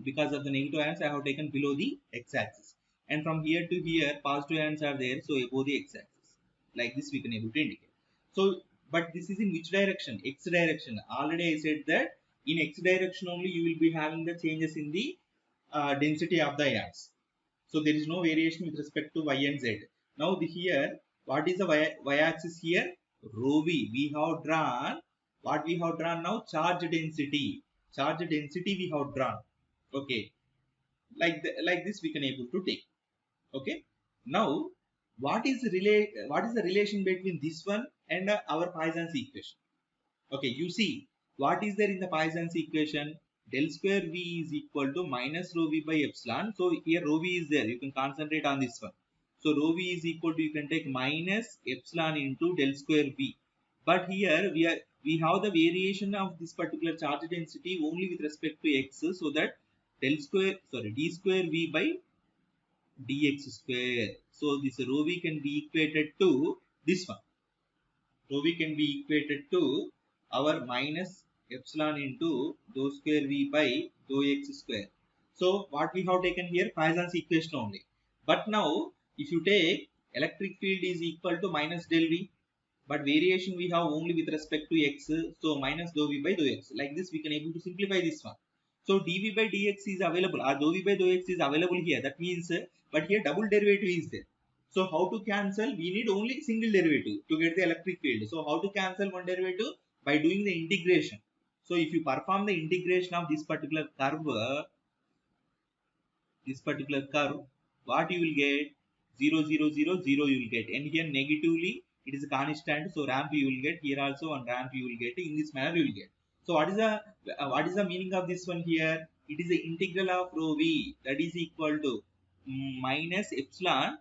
Because of the negative ions I have taken below the x-axis, and from here to here positive ions are there, so above the x-axis. Like this we can able to indicate. So but this is in which direction? X direction. Already I said that In x direction only you will be having the changes in the density of the ions. So there is no variation with respect to y and z. Now here, what is the y-axis here? Rho v. We have drawn, what we have drawn now? Charge density. Charge density we have drawn. Okay. Like this we can able to take. Okay. Now, what is the relation between this one and our Poisson's equation? Okay, you see, what is there in the Poisson's equation? Del square V is equal to minus rho V by epsilon. So here rho V is there. You can concentrate on this one. So rho V is equal to, you can take minus epsilon into del square V. But here we have the variation of this particular charge density only with respect to x, so that d square V by dx square. So this rho V can be equated to this one. Rho V can be equated to our minus epsilon into dou square V by dou x square. So what we have taken here, Poisson's equation only. But now if you take electric field is equal to minus del V, but variation we have only with respect to x, so minus dou V by dou x. Like this we can able to simplify this one. So dV by dx is available, or dou V by dou x is available here. That means, but here double derivative is there. So how to cancel? We need only single derivative to get the electric field. So how to cancel one derivative? By doing the integration. So if you perform the integration of this particular curve, what you will get? 0, 0, 0, 0 you will get. And here negatively it is a constant. So ramp you will get. Here also one ramp you will get. In this manner you will get. So what is the meaning of this one here? It is the integral of rho v, that is equal to minus epsilon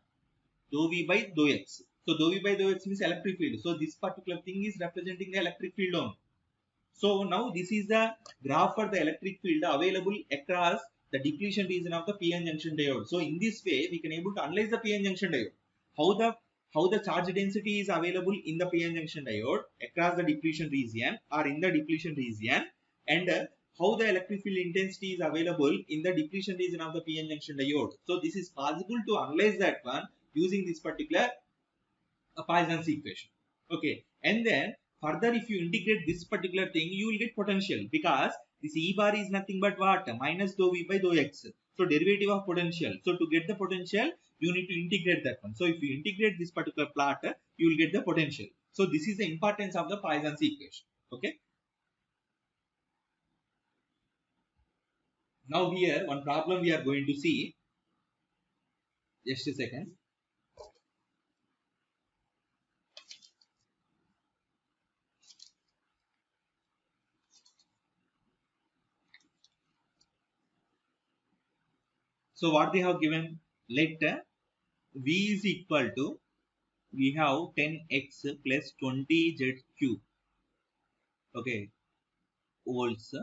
dou v by dou x. So dou v by dou x means electric field. So this particular thing is representing the electric field only. So now this is the graph for the electric field available across the depletion region of the p-n junction diode. So in this way we can able to analyze the p-n junction diode. How the charge density is available in the p-n junction diode across the depletion region or in the depletion region, and how the electric field intensity is available in the depletion region of the p-n junction diode. So this is possible to analyze that one using this particular Poisson's equation. Okay, and then further if you integrate this particular thing, you will get potential, because this E bar is nothing but what? Minus dou V by dou x. So derivative of potential. So to get the potential, you need to integrate that one. So if you integrate this particular plot, you will get the potential. So this is the importance of the Poisson's equation. Okay. Now here one problem we are going to see. Just a second. So what they have given, let V is equal to, we have 10x plus 20z cube. Okay, volts.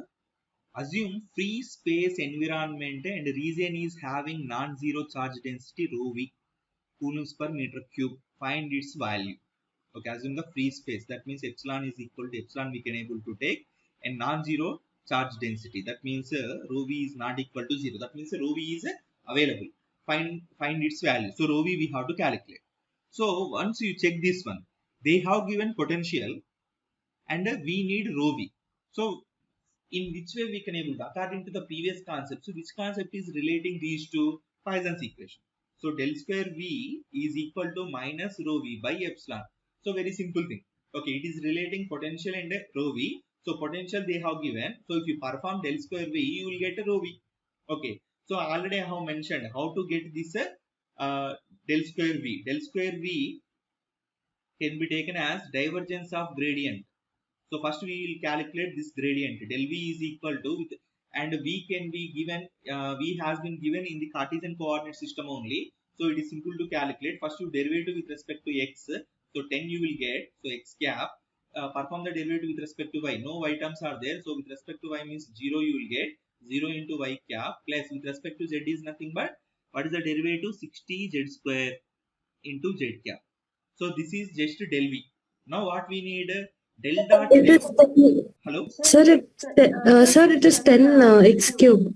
Assume free space environment and region is having non-zero charge density rho v coulombs per meter cube. Find its value. Okay, assume the free space. That means epsilon is equal to epsilon we can able to take, and non-zero charge density. That means rho v is not equal to 0. That means rho v is available. Find its value. So rho v we have to calculate. So once you check this one, they have given potential and we need rho v. So in which way we can able to, according to the previous concept, so which concept is relating these two? Poisson's equation. So del square v is equal to minus rho v by epsilon. So very simple thing. Okay, it is relating potential and rho v. So potential they have given. So if you perform del square v, you will get a rho v. Okay. So already I have mentioned how to get this del square v. Del square v can be taken as divergence of gradient. So first we will calculate this gradient. Del v is equal to, and v can be given, v has been given in the Cartesian coordinate system only. So it is simple to calculate. First you derivative with respect to x. So 10 you will get. So x cap. Perform the derivative with respect to y. No y terms are there. So with respect to y means 0 you will get. 0 into y cap plus with respect to z is nothing but, what is the derivative? 60 z square into z cap. So this is just del v. Now what we need? Del dot It is del. 10, Hello? sir, it is 10 x cube.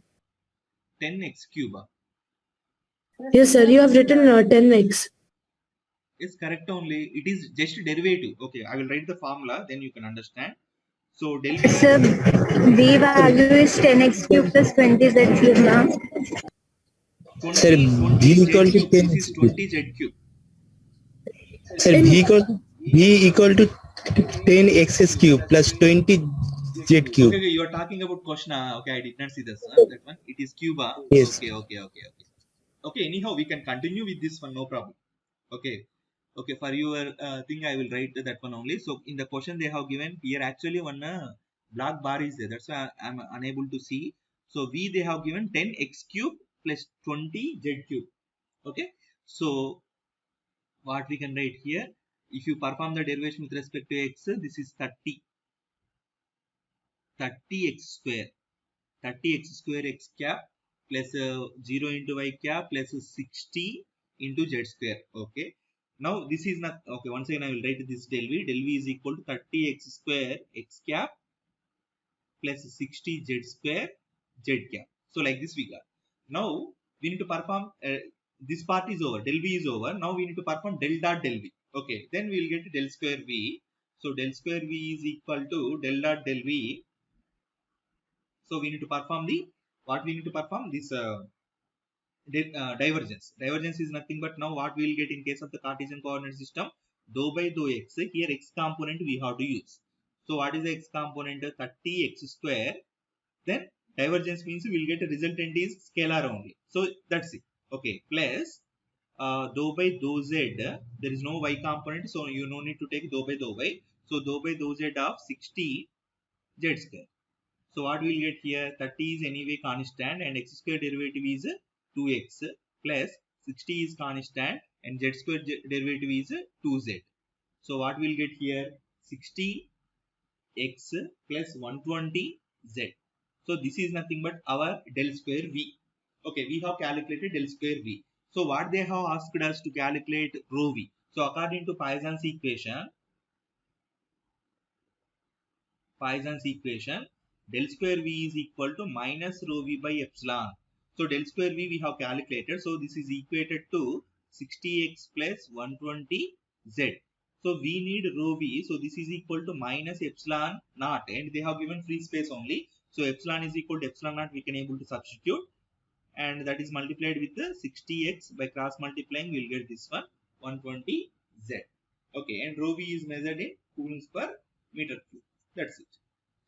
10x cube. Yes, sir, you have written 10x. Is correct only. It is just derivative. Okay, I will write the formula, then you can understand. So del V Sir, B value is 10x cube plus 20z cube now. 20 B z equal to cube. 10 This is 20 z cube. Sir, B equal to 10 x cube plus 20 z cube. Okay, you are talking about question. Okay, I did not see this. That one. It is cube. Yes. Okay. Okay, anyhow, we can continue with this one. No problem. Okay. Okay, for your thing, I will write that one only. So in the question they have given here, actually one black bar is there. That's why I am unable to see. So V they have given 10 x cube plus 20 z cube. Okay. So what we can write here, if you perform the derivation with respect to x, this is 30 x square, 30x square x cap plus 0 into y cap plus 60 into z square. Okay. Now this is not okay. Once again I will write this del v. Del v is equal to 30x square x cap plus 60 z square z cap. So like this we got. Now we need to perform this part is over. Del v is over. Now we need to perform del dot del v. Okay. Then we will get del square v. So del square v is equal to del dot del v. So we need to perform the what we need to perform this divergence. Divergence is nothing but now what we will get in case of the Cartesian coordinate system, dou by dou x. Here x component we have to use. So what is the x component? 30x square. Then divergence means we will get a resultant is scalar only. So that's it. Okay. Plus dou by dou z. There is no y component, so you no need to take dou by dou y. So dou by dou z of 60 z square. So what we will get here, 30 is anyway constant and x square derivative is 2x plus 60 is constant and z square derivative is 2z. So what we will get here, 60x plus 120z. So this is nothing but our del square v. Okay, we have calculated del square v. So what they have asked us to calculate rho v. So according to Poisson's equation, del square v is equal to minus rho v by epsilon. So del square v we have calculated. So this is equated to 60x plus 120z. So we need rho v. So this is equal to minus epsilon naught and they have given free space only. So epsilon is equal to epsilon naught we can able to substitute and that is multiplied with the 60x by cross multiplying we will get this one 120z. Okay, and rho v is measured in coulombs per meter cube. That's it.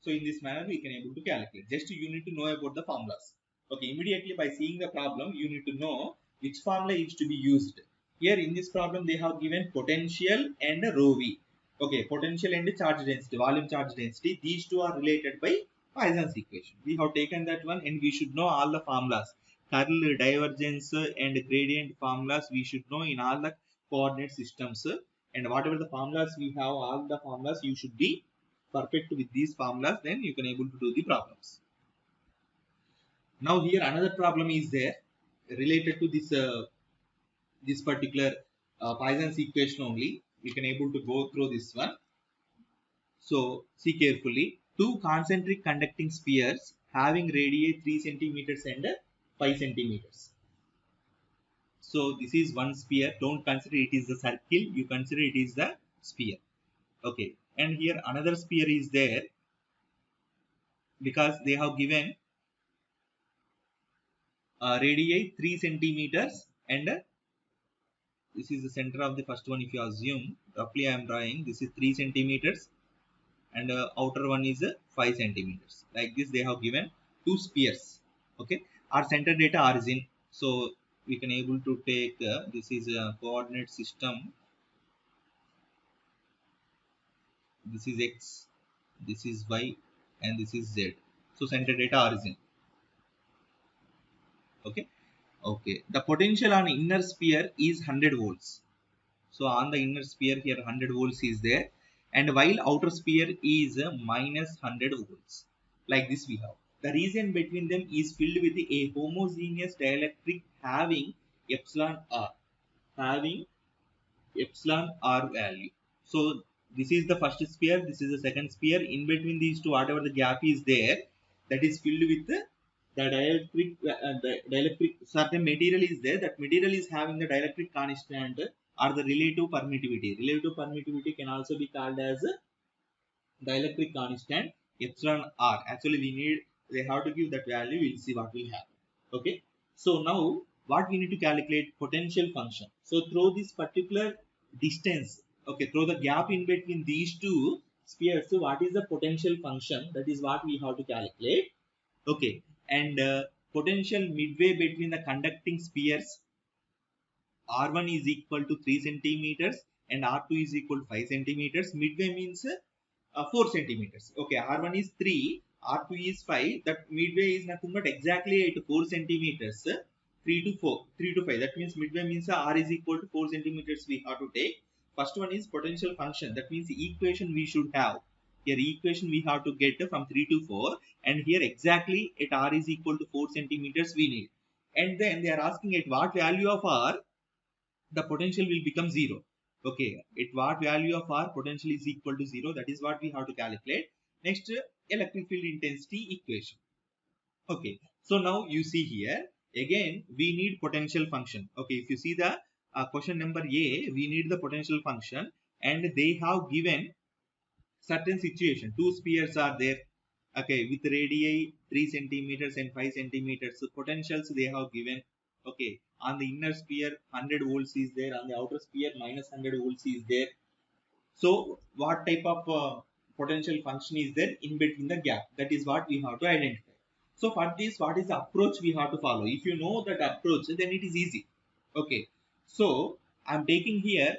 So in this manner we can able to calculate. Just you need to know about the formulas. Okay, immediately by seeing the problem you need to know which formula is to be used. Here in this problem they have given potential and rho v. Okay, potential and charge density, volume charge density. These two are related by Poisson's equation. We have taken that one and we should know all the formulas. Curl, divergence and gradient formulas we should know in all the coordinate systems. And whatever the formulas we have, all the formulas you should be perfect with these formulas, then you can able to do the problems. Now here another problem is there related to this particular Poisson's equation only. We can able to go through this one. So see carefully. Two concentric conducting spheres having radii 3 centimeters and 5 centimeters. So this is one sphere. Don't consider it is the circle. You consider it is the sphere. Okay. And here another sphere is there because they have given radii 3 centimeters and this is the center of the first one. If you assume roughly I am drawing, this is 3 centimeters and outer one is 5 centimeters. Like this they have given two spheres. Okay, our center data origin. So we can able to take this is a coordinate system. This is x, this is y and this is z. So center data origin. Okay. Okay, the potential on inner sphere is 100 volts. So on the inner sphere here 100 volts is there and while outer sphere is minus 100 volts. Like this we have. The region between them is filled with a homogeneous dielectric having epsilon r. Value. So this is the first sphere, this is the second sphere. In between these two, whatever the gap is there, that is filled with the dielectric certain material is there. That material is having the dielectric constant or the relative permittivity. Relative permittivity can also be called as dielectric constant epsilon r. Actually we need, they have to give that value, we'll see what will happen. Okay, so now what we need to calculate? Potential function. So through this particular distance, okay, through the gap in between these two spheres, so what is the potential function? That is what we have to calculate. Okay, and potential midway between the conducting spheres, r1 is equal to 3 centimeters and r2 is equal to 5 centimeters. Midway means 4 centimeters. Okay, r1 is 3, r2 is 5. That midway is nothing but exactly at 4 centimeters. 3 to 4, 3 to 5. That means midway means r is equal to 4 centimeters we have to take. First one is potential function. That means the equation we should have. Here equation we have to get from 3 to 4, and here exactly at r is equal to 4 centimeters we need. And then they are asking at what value of r the potential will become 0. Okay, at what value of r potential is equal to 0, that is what we have to calculate. Next, electric field intensity equation. Okay, so now you see here again we need potential function. Okay, if you see the question number A, we need the potential function, and they have given certain situation. Two spheres are there, okay, with radii 3 centimeters and 5 centimeters. So potentials they have given. Okay, on the inner sphere 100 volts is there, on the outer sphere minus 100 volts is there. So what type of potential function is there in between the gap? That is what we have to identify. So for this, what is the approach we have to follow? If you know that approach, then it is easy. Okay, so I'm taking here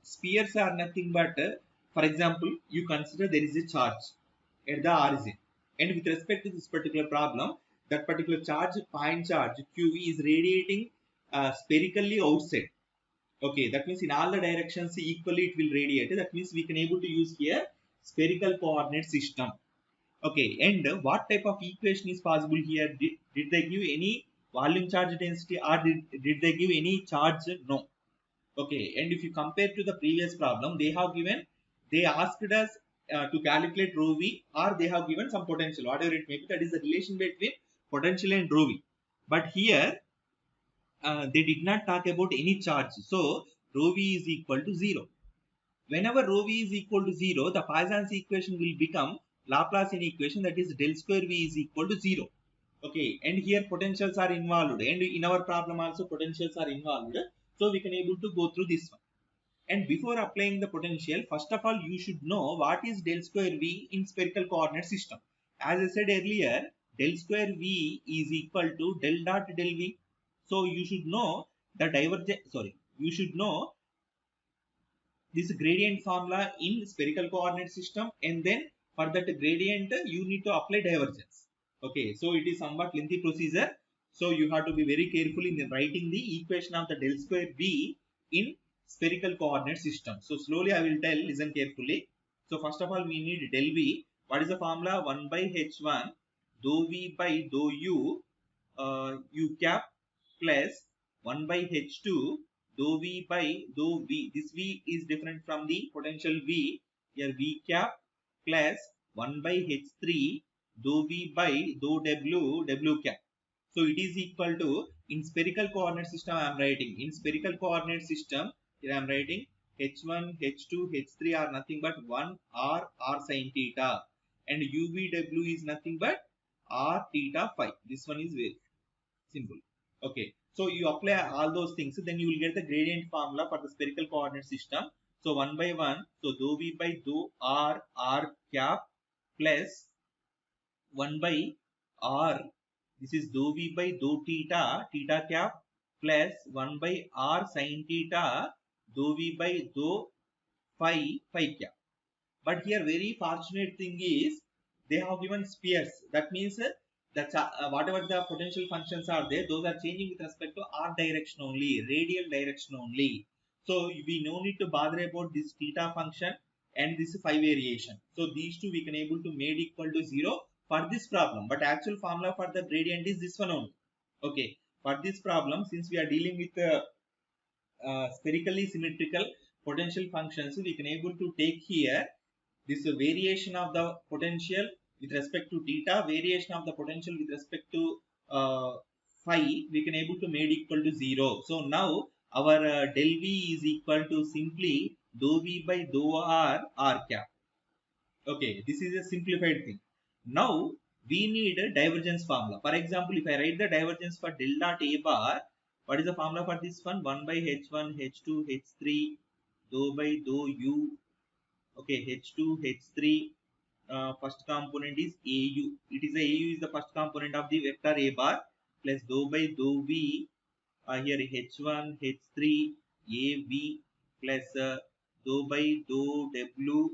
spheres are nothing but for example, you consider there is a charge at the origin, and with respect to this particular problem, that particular charge, point charge q is radiating spherically outside. Okay, that means in all the directions equally it will radiate. That means we can able to use here spherical coordinate system. Okay, and what type of equation is possible here? Did they give any volume charge density, or did they give any charge? No. Okay, and if you compare to the previous problem, they have given, they asked us to calculate rho v, or they have given some potential, whatever it may be, that is the relation between potential and rho v. But here they did not talk about any charge. So rho v is equal to 0. Whenever rho v is equal to 0, the Poisson's equation will become Laplacian equation, that is del square v is equal to 0. Okay, and here potentials are involved, and in our problem also potentials are involved. So we can able to go through this one. And before applying the potential, first of all, you should know what is del square v in spherical coordinate system. As I said earlier, del square v is equal to del dot del v. So you should know the divergence, sorry, you should know this gradient formula in spherical coordinate system, and then for that gradient you need to apply divergence. Okay, so it is somewhat lengthy procedure. So you have to be very careful in writing the equation of the del square v in spherical coordinate system. So slowly I will tell, listen carefully. So first of all we need del v. What is the formula? 1 by h1 dou v by dou u u cap plus 1 by h2 dou v by dou v. This v is different from the potential v. Here v cap plus 1 by h3 dou v by dou w w cap. So it is equal to, in spherical coordinate system I am writing, in spherical coordinate system here I am writing h1, h2, h3 are nothing but 1 r sin theta, and uvw is nothing but r theta phi. This one is very simple. Okay, so you apply all those things, then you will get the gradient formula for the spherical coordinate system. So 1 by 1, so dou v by dou r cap plus 1 by r, this is dou v by dou theta cap plus 1 by r sin theta dou v by dou phi cap. But here very fortunate thing is they have given spheres. That means that whatever the potential functions are there, those are changing with respect to r direction only, radial direction only. So we no need to bother about this theta function and this phi variation. So these two we can able to made equal to 0 for this problem. But actual formula for the gradient is this one only. Okay, for this problem, since we are dealing with spherically symmetrical potential functions, we can able to take here this variation of the potential with respect to theta, variation of the potential with respect to phi, we can able to made equal to 0. So now our del v is equal to simply dou v by dou r cap. Okay, this is a simplified thing. Now we need a divergence formula. For example, if I write the divergence for del dot A bar, what is the formula for this one? 1 by H1, H2, H3, dou by dou U. Okay, H2, H3, first component is AU. It is AU is the first component of the vector A bar plus dou by dou V. Here H1, H3, AV plus dou by dou W,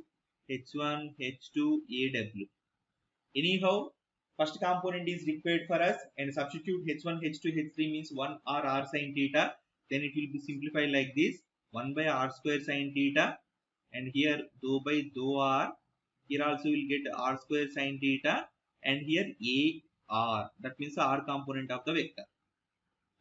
H1, H2, AW. Anyhow, first component is required for us and substitute H1, H2, H3 means 1 R sin theta. Then it will be simplified like this 1 by R square sin theta, and here dou by dou R. Here also will get R square sin theta, and here AR, that means the R component of the vector.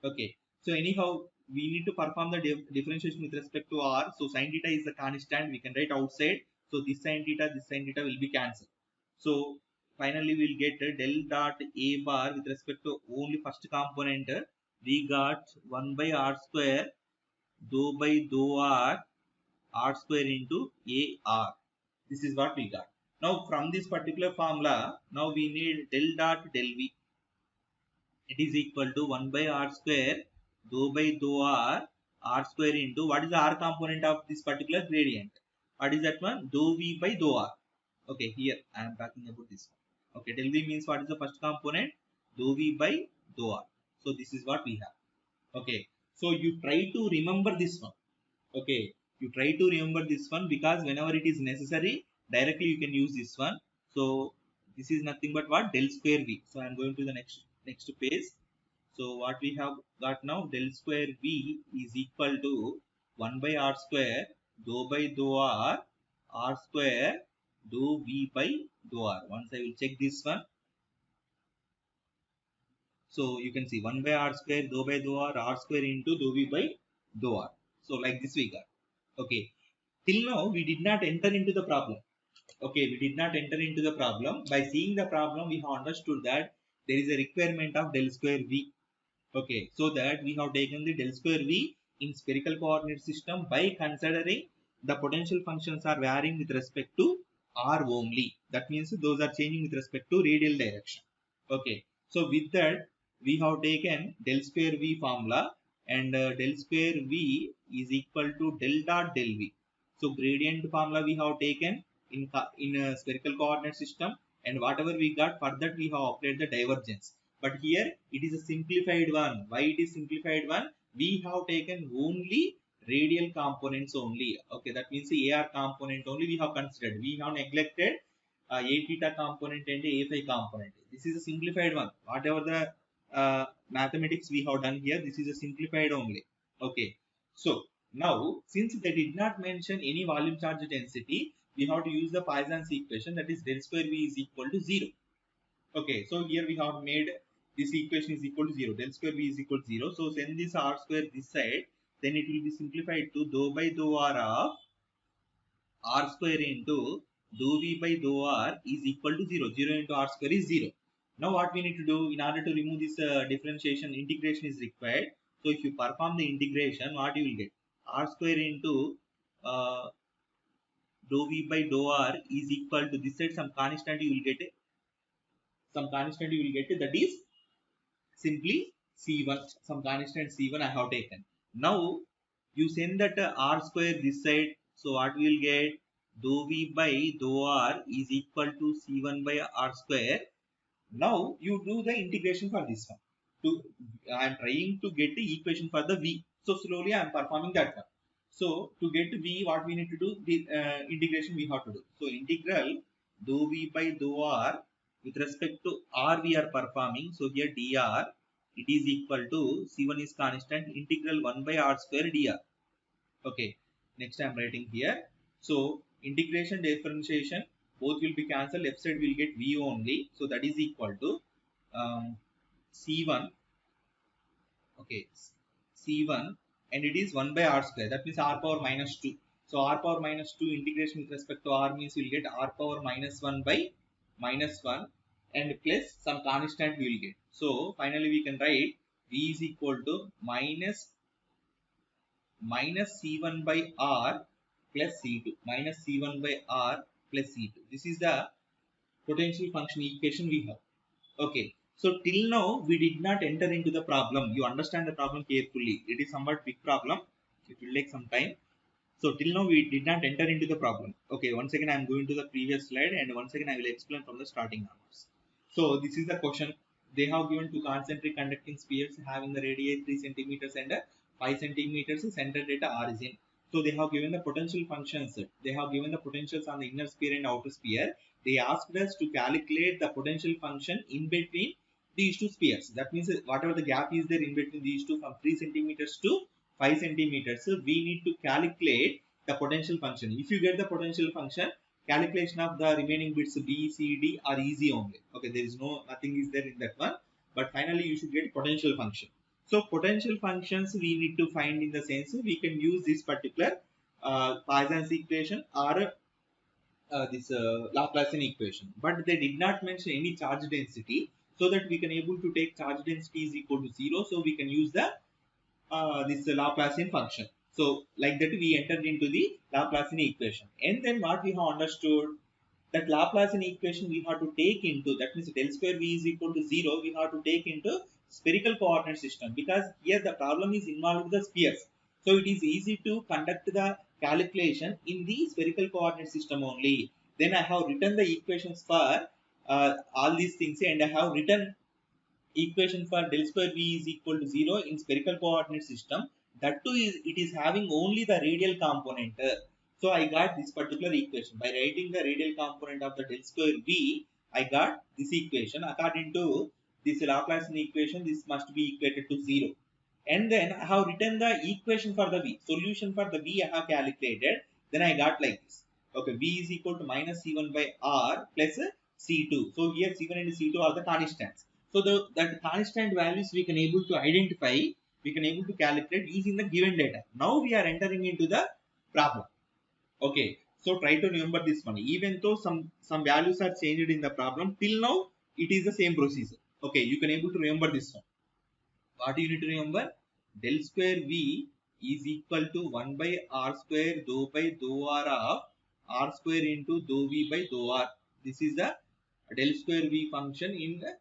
Okay, so anyhow we need to perform the differentiation with respect to R. So sin theta is the constant, we can write outside. So this sin theta will be cancelled. So finally we'll get del dot A bar with respect to only first component. We got 1 by R square dou by dou R square into AR. This is what we got. Now from this particular formula, now we need del dot del V. It is equal to 1 by R square dou by dou R square into what is the R component of this particular gradient? What is that one? Dou V by dou R. Okay, here I am talking about this one. Okay, del V means what is the first component? Dou V by dou R. So this is what we have. Okay, so you try to remember this one. Okay, you try to remember this one because whenever it is necessary, directly you can use this one. So this is nothing but what? Del square V. So I am going to the next page. So what we have got now, del square V is equal to 1 by R square dou by dou R square dou V by dou R. Once I will check this one. So you can see 1 by R square dou by dou R square into dou V by dou R. So like this we got. Okay. Till now we did not enter into the problem. Okay, we did not enter into the problem. By seeing the problem, we have understood that there is a requirement of del square V. Okay, so that we have taken the del square V in spherical coordinate system by considering the potential functions are varying with respect to R only. That means those are changing with respect to radial direction. Okay, so with that we have taken del square V formula, and del square V is equal to del dot del V. So gradient formula we have taken in a spherical coordinate system, and whatever we got for that we have applied the divergence. But here it is a simplified one. Why it is simplified one? We have taken only radial components only. Okay, that means the AR component only we have considered. We have neglected A theta component and A phi component. This is a simplified one. Whatever the mathematics we have done here, this is a simplified only. Okay, so now since they did not mention any volume charge density, we have to use the Poisson's equation, that is del square V is equal to 0. Okay, so here we have made this equation is equal to 0. Del square V is equal to 0. So send this R square this side, then it will be simplified to dou by dou R of R square into dou V by dou R is equal to 0. 0 into R square is 0. Now what we need to do in order to remove this differentiation, integration is required. So if you perform the integration, what you will get? R square into dou V by dou R is equal to this side some constant you will get. Some constant you will get, that is simply C1, some constant C1 I have taken. Now you send that R square this side, so what we will get? Dou V by dou R is equal to C1 by R square. Now you do the integration for this one. I am trying to get the equation for the V. So slowly I am performing that one. So to get V, what we need to do? The integration we have to do. So integral dou V by dou R with respect to R we are performing. So here dr, it is equal to C1 is constant, integral 1 by R square dr. Okay, next I am writing here. So integration, differentiation both will be cancelled. Left side will get V only. So that is equal to C1. Okay, C1, and it is 1 by R square. That means R power minus 2. So R power minus 2 integration with respect to R means we will get R power minus 1 by minus 1 and plus some constant we will get. So finally we can write V is equal to minus C1 by R plus C2. Minus C1 by R plus C2. This is the potential function equation we have. Okay, so till now we did not enter into the problem. You understand the problem carefully. It is somewhat big problem. It will take some time. So till now we did not enter into the problem. Okay, once again I am going to the previous slide and once again I will explain from the starting onwards. So this is the question. They have given two concentric conducting spheres having the radius 3 centimeters and 5 centimeters centered at origin. So they have given the potential functions. They have given the potentials on the inner sphere and outer sphere. They asked us to calculate the potential function in between these two spheres. That means whatever the gap is there in between these two from 3 centimeters to 5 centimeters, we need to calculate the potential function. If you get the potential function, calculation of the remaining bits B, C, D are easy only. Okay, there is nothing is there in that one. But finally, you should get potential function. So potential functions we need to find in the sense we can use this particular Poisson's equation or this Laplacian equation. But they did not mention any charge density, so that we can able to take charge density is equal to 0. So we can use the this Laplacian function. So like that we entered into the Laplacian equation, and then what we have understood, that Laplacian equation we have to take into, that means del square V is equal to 0, we have to take into spherical coordinate system, because here the problem is involved with the spheres. So it is easy to conduct the calculation in the spherical coordinate system only. Then I have written the equations for all these things, and I have written equation for del square V is equal to 0 in spherical coordinate system. That too is, it is having only the radial component. So I got this particular equation by writing the radial component of the del square V. I got this equation. According to this Laplacian equation, this must be equated to 0. And then I have written the equation for the V. Solution for the V I have calculated. Then I got like this. Okay, V is equal to minus C1 by R plus C2. So here C1 and C2 are the constants. So that constant values we can able to identify, we can able to calculate using the given data. Now we are entering into the problem. Okay, so try to remember this one. Even though some values are changed in the problem, till now it is the same procedure. Okay, you can able to remember this one. What you need to remember? Del square V is equal to 1 by R square dou by dou R of R square into dou V by dou R. This is the del square V function in the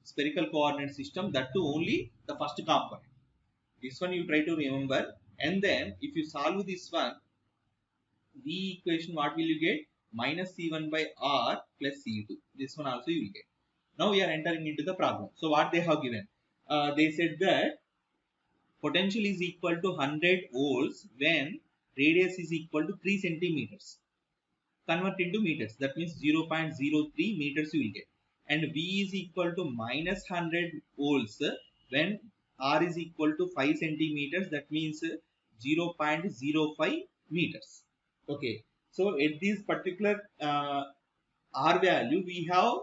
spherical coordinate system, that too only the first component. This one you try to remember, and then if you solve this one, V equation, what will you get? Minus C1 by R plus C2. This one also you will get. Now we are entering into the problem. So what they have given? They said that potential is equal to 100 volts when radius is equal to 3 centimeters. Convert into meters. That means 0.03 meters you will get. And V is equal to minus 100 volts when R is equal to 5 centimeters. That means 0.05 meters. Okay. So at this particular R value, we have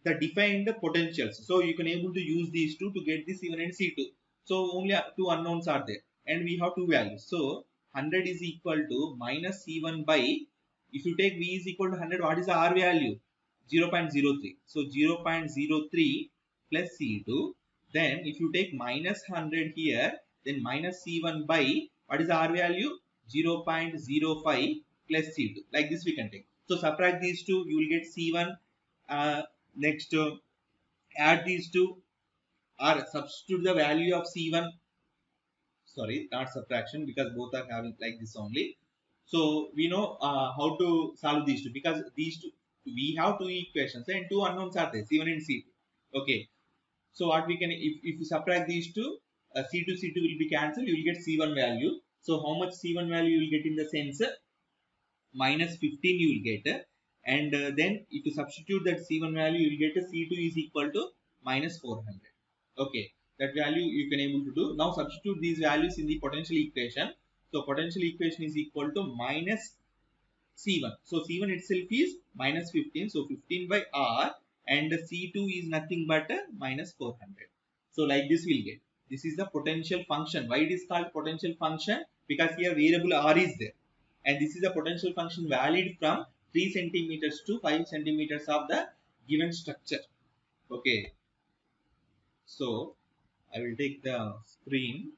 the defined potentials. So you can able to use these two to get the C1 and C2. So only two unknowns are there, and we have two values. So 100 is equal to minus C1 by, if you take V is equal to 100, what is the R value? 0.03. So 0.03 plus C2. Then if you take minus 100 here, then minus C1 by, what is the R value? 0.05 plus C2. Like this we can take. So subtract these two, you will get C1. Next, add these two, or substitute the value of C1. Sorry, not subtraction, because both are having like this only. So we know how to solve these two, because these two, we have two equations and two unknowns are there, C1 and C2. Okay, so what we can, if you subtract these two, C2 will be cancelled, you will get C1 value. So how much C1 value you will get in the sense? Minus 15 you will get, and then if you substitute that C1 value, you will get a C2 is equal to minus 400. Okay, that value you can able to do. Now substitute these values in the potential equation. So potential equation is equal to minus C1. So C1 itself is minus 15. So 15 by R, and C2 is nothing but minus 400. So like this we'll get. This is the potential function. Why it is called potential function? Because here variable R is there. And this is a potential function valid from 3 centimeters to 5 centimeters of the given structure. Okay. So I will take the screen.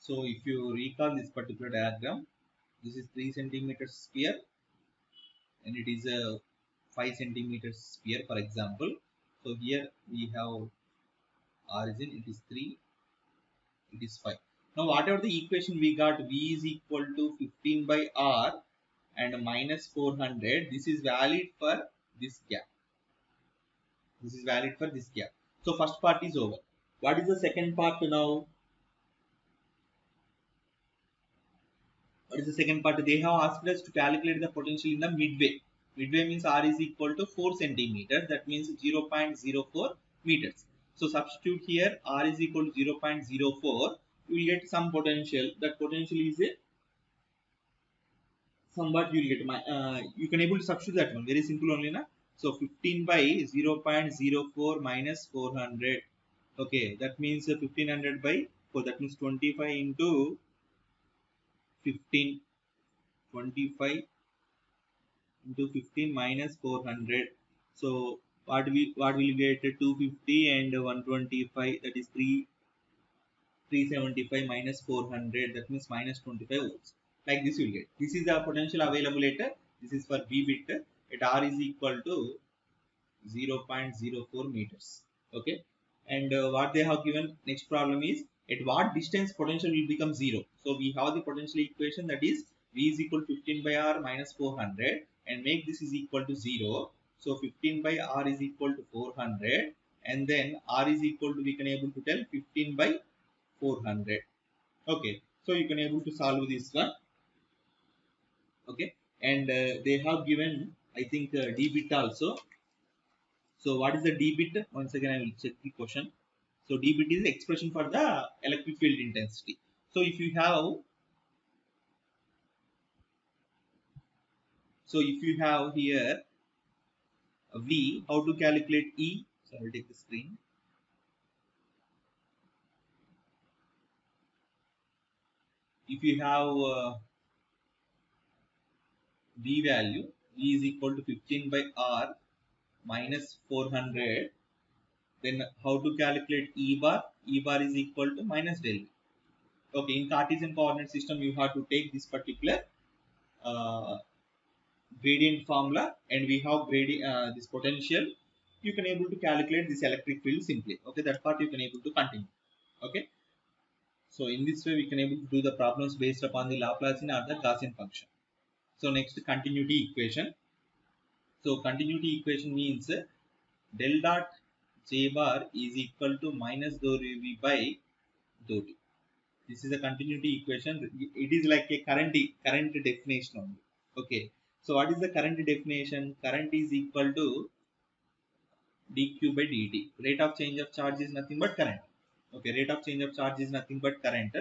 So if you recall this particular diagram, this is 3 centimeters sphere and it is a 5 centimeters sphere, for example. So here we have origin, it is 3, it is 5. Now whatever the equation we got, V is equal to 15 by R and minus 400, this is valid for this gap. This is valid for this gap. So first part is over. What is the second part now? What is the second part? They have asked us to calculate the potential in the midway. Midway means R is equal to 4 centimeters. That means 0.04 meters. So substitute here R is equal to 0.04. You will get some potential. That potential is a somewhat you will get you can able to substitute that one. Very simple only na. So 15 by 0.04 minus 400. Okay, that means 1500 by 4. That means 25 into 15. 25 into 15 minus 400. So what will get 250 and 125, that is 375 minus 400, that means minus 25 volts. Like this you will get. This is the potential available at this is for V bit at R is equal to 0.04 meters. Okay, and what they have given next problem is at what distance potential will become 0. So we have the potential equation, that is V is equal to 15 by R minus 400 and make this is equal to 0. So 15 by R is equal to 400 and then R is equal to, we can able to tell 15 by 400. Okay, so you can able to solve this one. Okay, and they have given I think D bit also. So what is the D bit? Once again I will check the question. So D bit is expression for the electric field intensity. So if you have here a V, how to calculate E? So I will take the screen. If you have V value, V is equal to 15 by R minus 400, then how to calculate E bar? E bar is equal to minus del V. Okay, in Cartesian coordinate system you have to take this particular gradient formula and we have gradient this potential. You can able to calculate this electric field simply. Okay, that part you can able to continue. Okay, so in this way we can able to do the problems based upon the Laplacian or the Gaussian function. So next, continuity equation. So continuity equation means del dot J bar is equal to minus dou V by dou T. This is a continuity equation. It is like a current definition only. Okay, so what is the current definition? Current is equal to dq by dt. Rate of change of charge is nothing but current. Okay, rate of change of charge is nothing but current.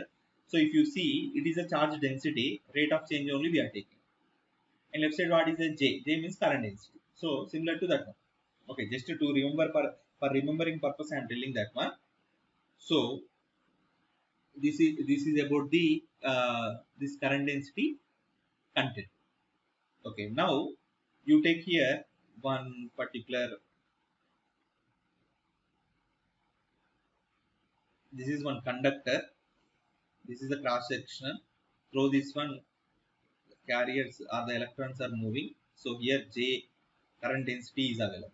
So if you see, it is a charge density. Rate of change only we are taking. And left side what is a J? J means current density. So similar to that one. Okay, just to remember for remembering purpose I am telling that one. So this is about the this current density content. Okay, now you take here one particular, this is one conductor, this is a cross section. Through this one carriers or the electrons are moving. So here J current density is available.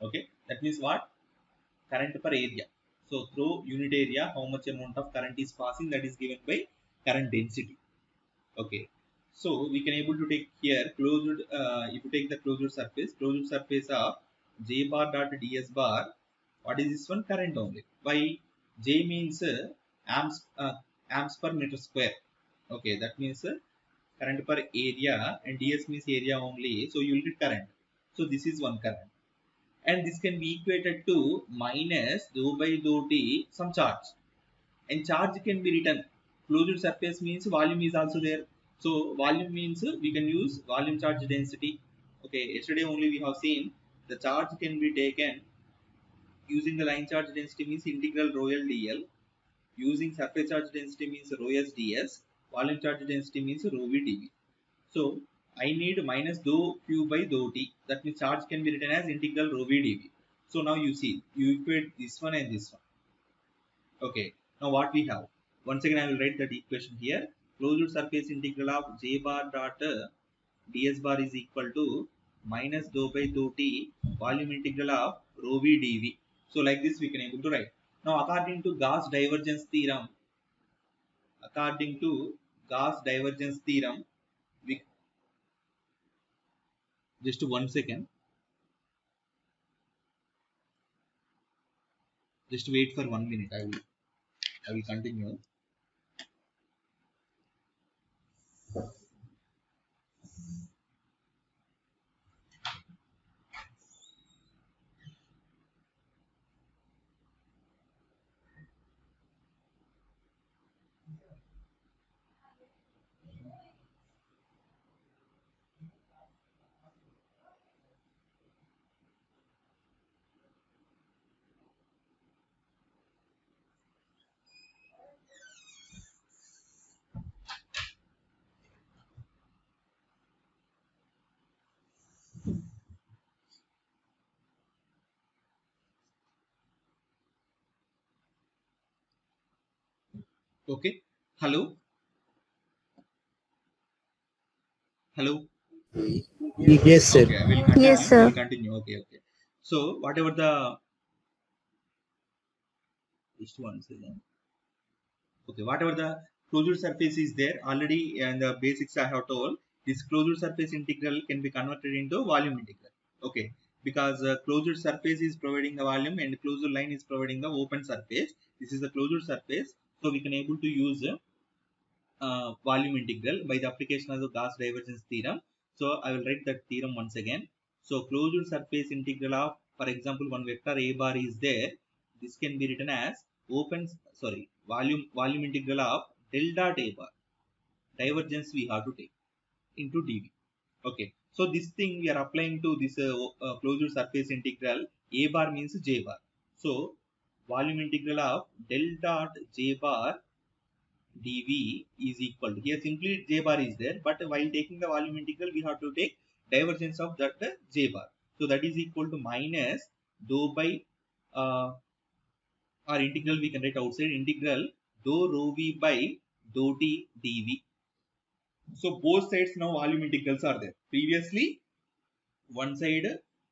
Okay, that means what? Current per area. So through unit area, how much amount of current is passing, that is given by current density. Okay, so we can able to take here closed. If you take the closed surface of J bar dot ds bar, what is this one? Current only. Why? J means amps per meter square. Okay, that means current per area and ds means area only. So you will get current. So this is one current. And this can be equated to minus dou by dou t some charge, and charge can be written, closed surface means volume is also there, so volume means we can use volume charge density. Okay, yesterday only we have seen the charge can be taken using the line charge density means integral rho L dl, using surface charge density means rho s ds, volume charge density means rho v dv. So I need minus dou q by dou t. That means charge can be written as integral rho v dv. So now you see, you equate this one and this one. Okay, now what we have? Once again I will write that equation here. Closed surface integral of j bar dot ds bar is equal to minus dou by dou t volume integral of rho v dv. So like this we can able to write. Now according to Gauss divergence theorem, we just 1 second, just wait for 1 minute. I will continue. Okay. Hello. Yes, sir. Okay, I will Yes, sir. continue. Okay. So whatever the just 1 second. Okay, whatever the closure surface is there already, and the basics I have told, this closure surface integral can be converted into volume integral. Okay, because closure surface is providing the volume and closure line is providing the open surface. This is the closure surface, so we can able to use volume integral by the application of the Gauss divergence theorem. So I will write that theorem once again. So closure surface integral of, for example, one vector a bar is there. This can be written as volume integral of del dot a bar. Divergence we have to take into dv. Okay. So this thing we are applying to this closure surface integral. A bar means j bar. So volume integral of del dot j bar dv is equal to, here simply j bar is there, but while taking the volume integral we have to take divergence of that j bar. So that is equal to minus dou by or integral we can write outside, integral dou rho v by dou t dv. So both sides now volume integrals are there. Previously one side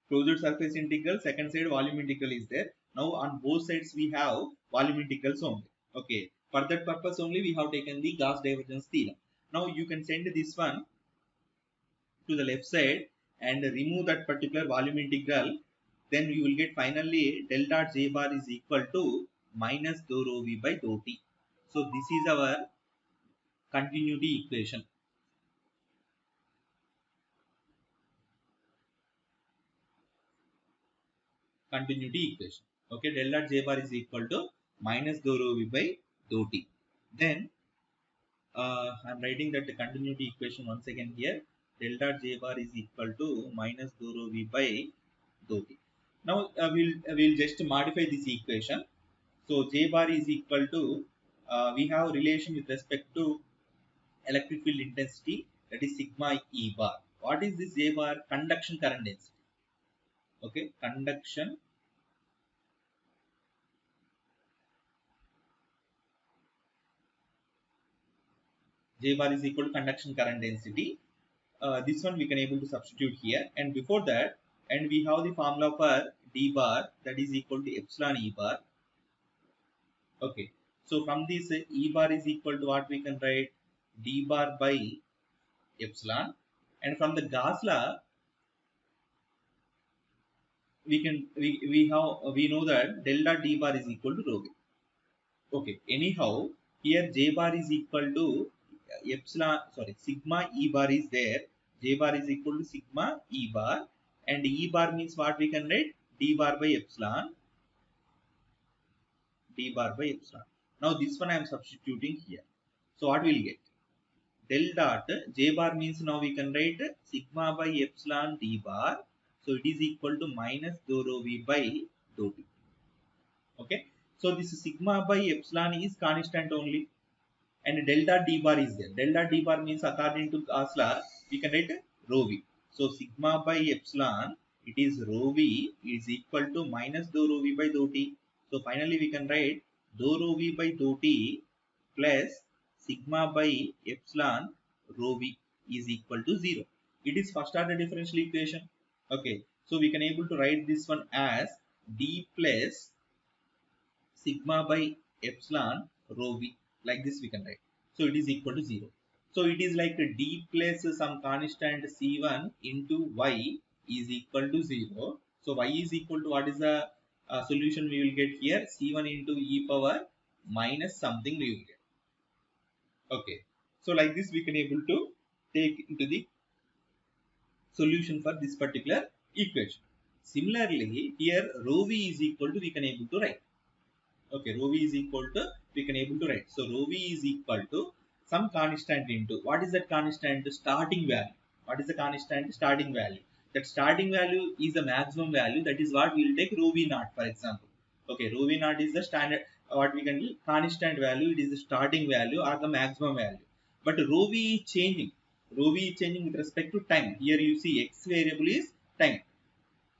closed surface integral, second side volume integral is there. Now on both sides we have volume integrals only. Okay, for that purpose only we have taken the Gauss divergence theorem. Now you can send this one to the left side and remove that particular volume integral, then you will get finally del dot j bar is equal to minus dou rho v by dou t. So this is our continuity equation. Okay, del dot j bar is equal to minus dou rho v by dou t. Then I'm writing that the continuity equation once again here. Del dot j bar is equal to minus dou rho v by dou t. Now we'll just modify this equation. So j bar is equal to we have relation with respect to electric field intensity, that is sigma e bar. What is this j bar? Conduction current density. Okay, conduction j bar is equal to conduction current density. This one we can able to substitute here, and before that, and we have the formula for d bar, that is equal to epsilon e bar. Okay, so from this e bar is equal to what we can write, d bar by epsilon, and from the Gauss law we know that del dot d bar is equal to rho v. Okay, anyhow here j bar is equal to sigma e bar is there. J bar is equal to sigma e bar, and e bar means what we can write, d bar by epsilon. Now this one I am substituting here. So what will get, del dot j bar means now we can write sigma by epsilon d bar. So it is equal to minus dou rho v by dou t. Okay, so this sigma by epsilon is constant only, and delta d bar is there. Delta d bar means according to Gauss law we can write rho v. So sigma by epsilon, it is rho v is equal to minus dou rho v by dou t. So finally we can write dou rho v by dou t plus sigma by epsilon rho v is equal to 0. It is first order differential equation. Okay, so we can able to write this one as d plus sigma by epsilon rho v, like this we can write. So it is equal to 0. So it is like d plus some constant c1 into y is equal to 0. So y is equal to, what is the solution we will get here? C1 into e power minus something we will get. Okay, so like this we can able to take into the solution for this particular equation. Similarly, here rho v is equal to, we can able to write. Okay, rho v is equal to, we can able to write. So rho v is equal to some constant into, what is that constant? Starting value. What is the constant? Starting value. That starting value is the maximum value. That is what we will take rho v naught, for example. Okay, rho v naught is the standard, what we can do, constant value. It is the starting value or the maximum value. But rho v is changing. Rho v is changing with respect to time. Here you see x variable is time.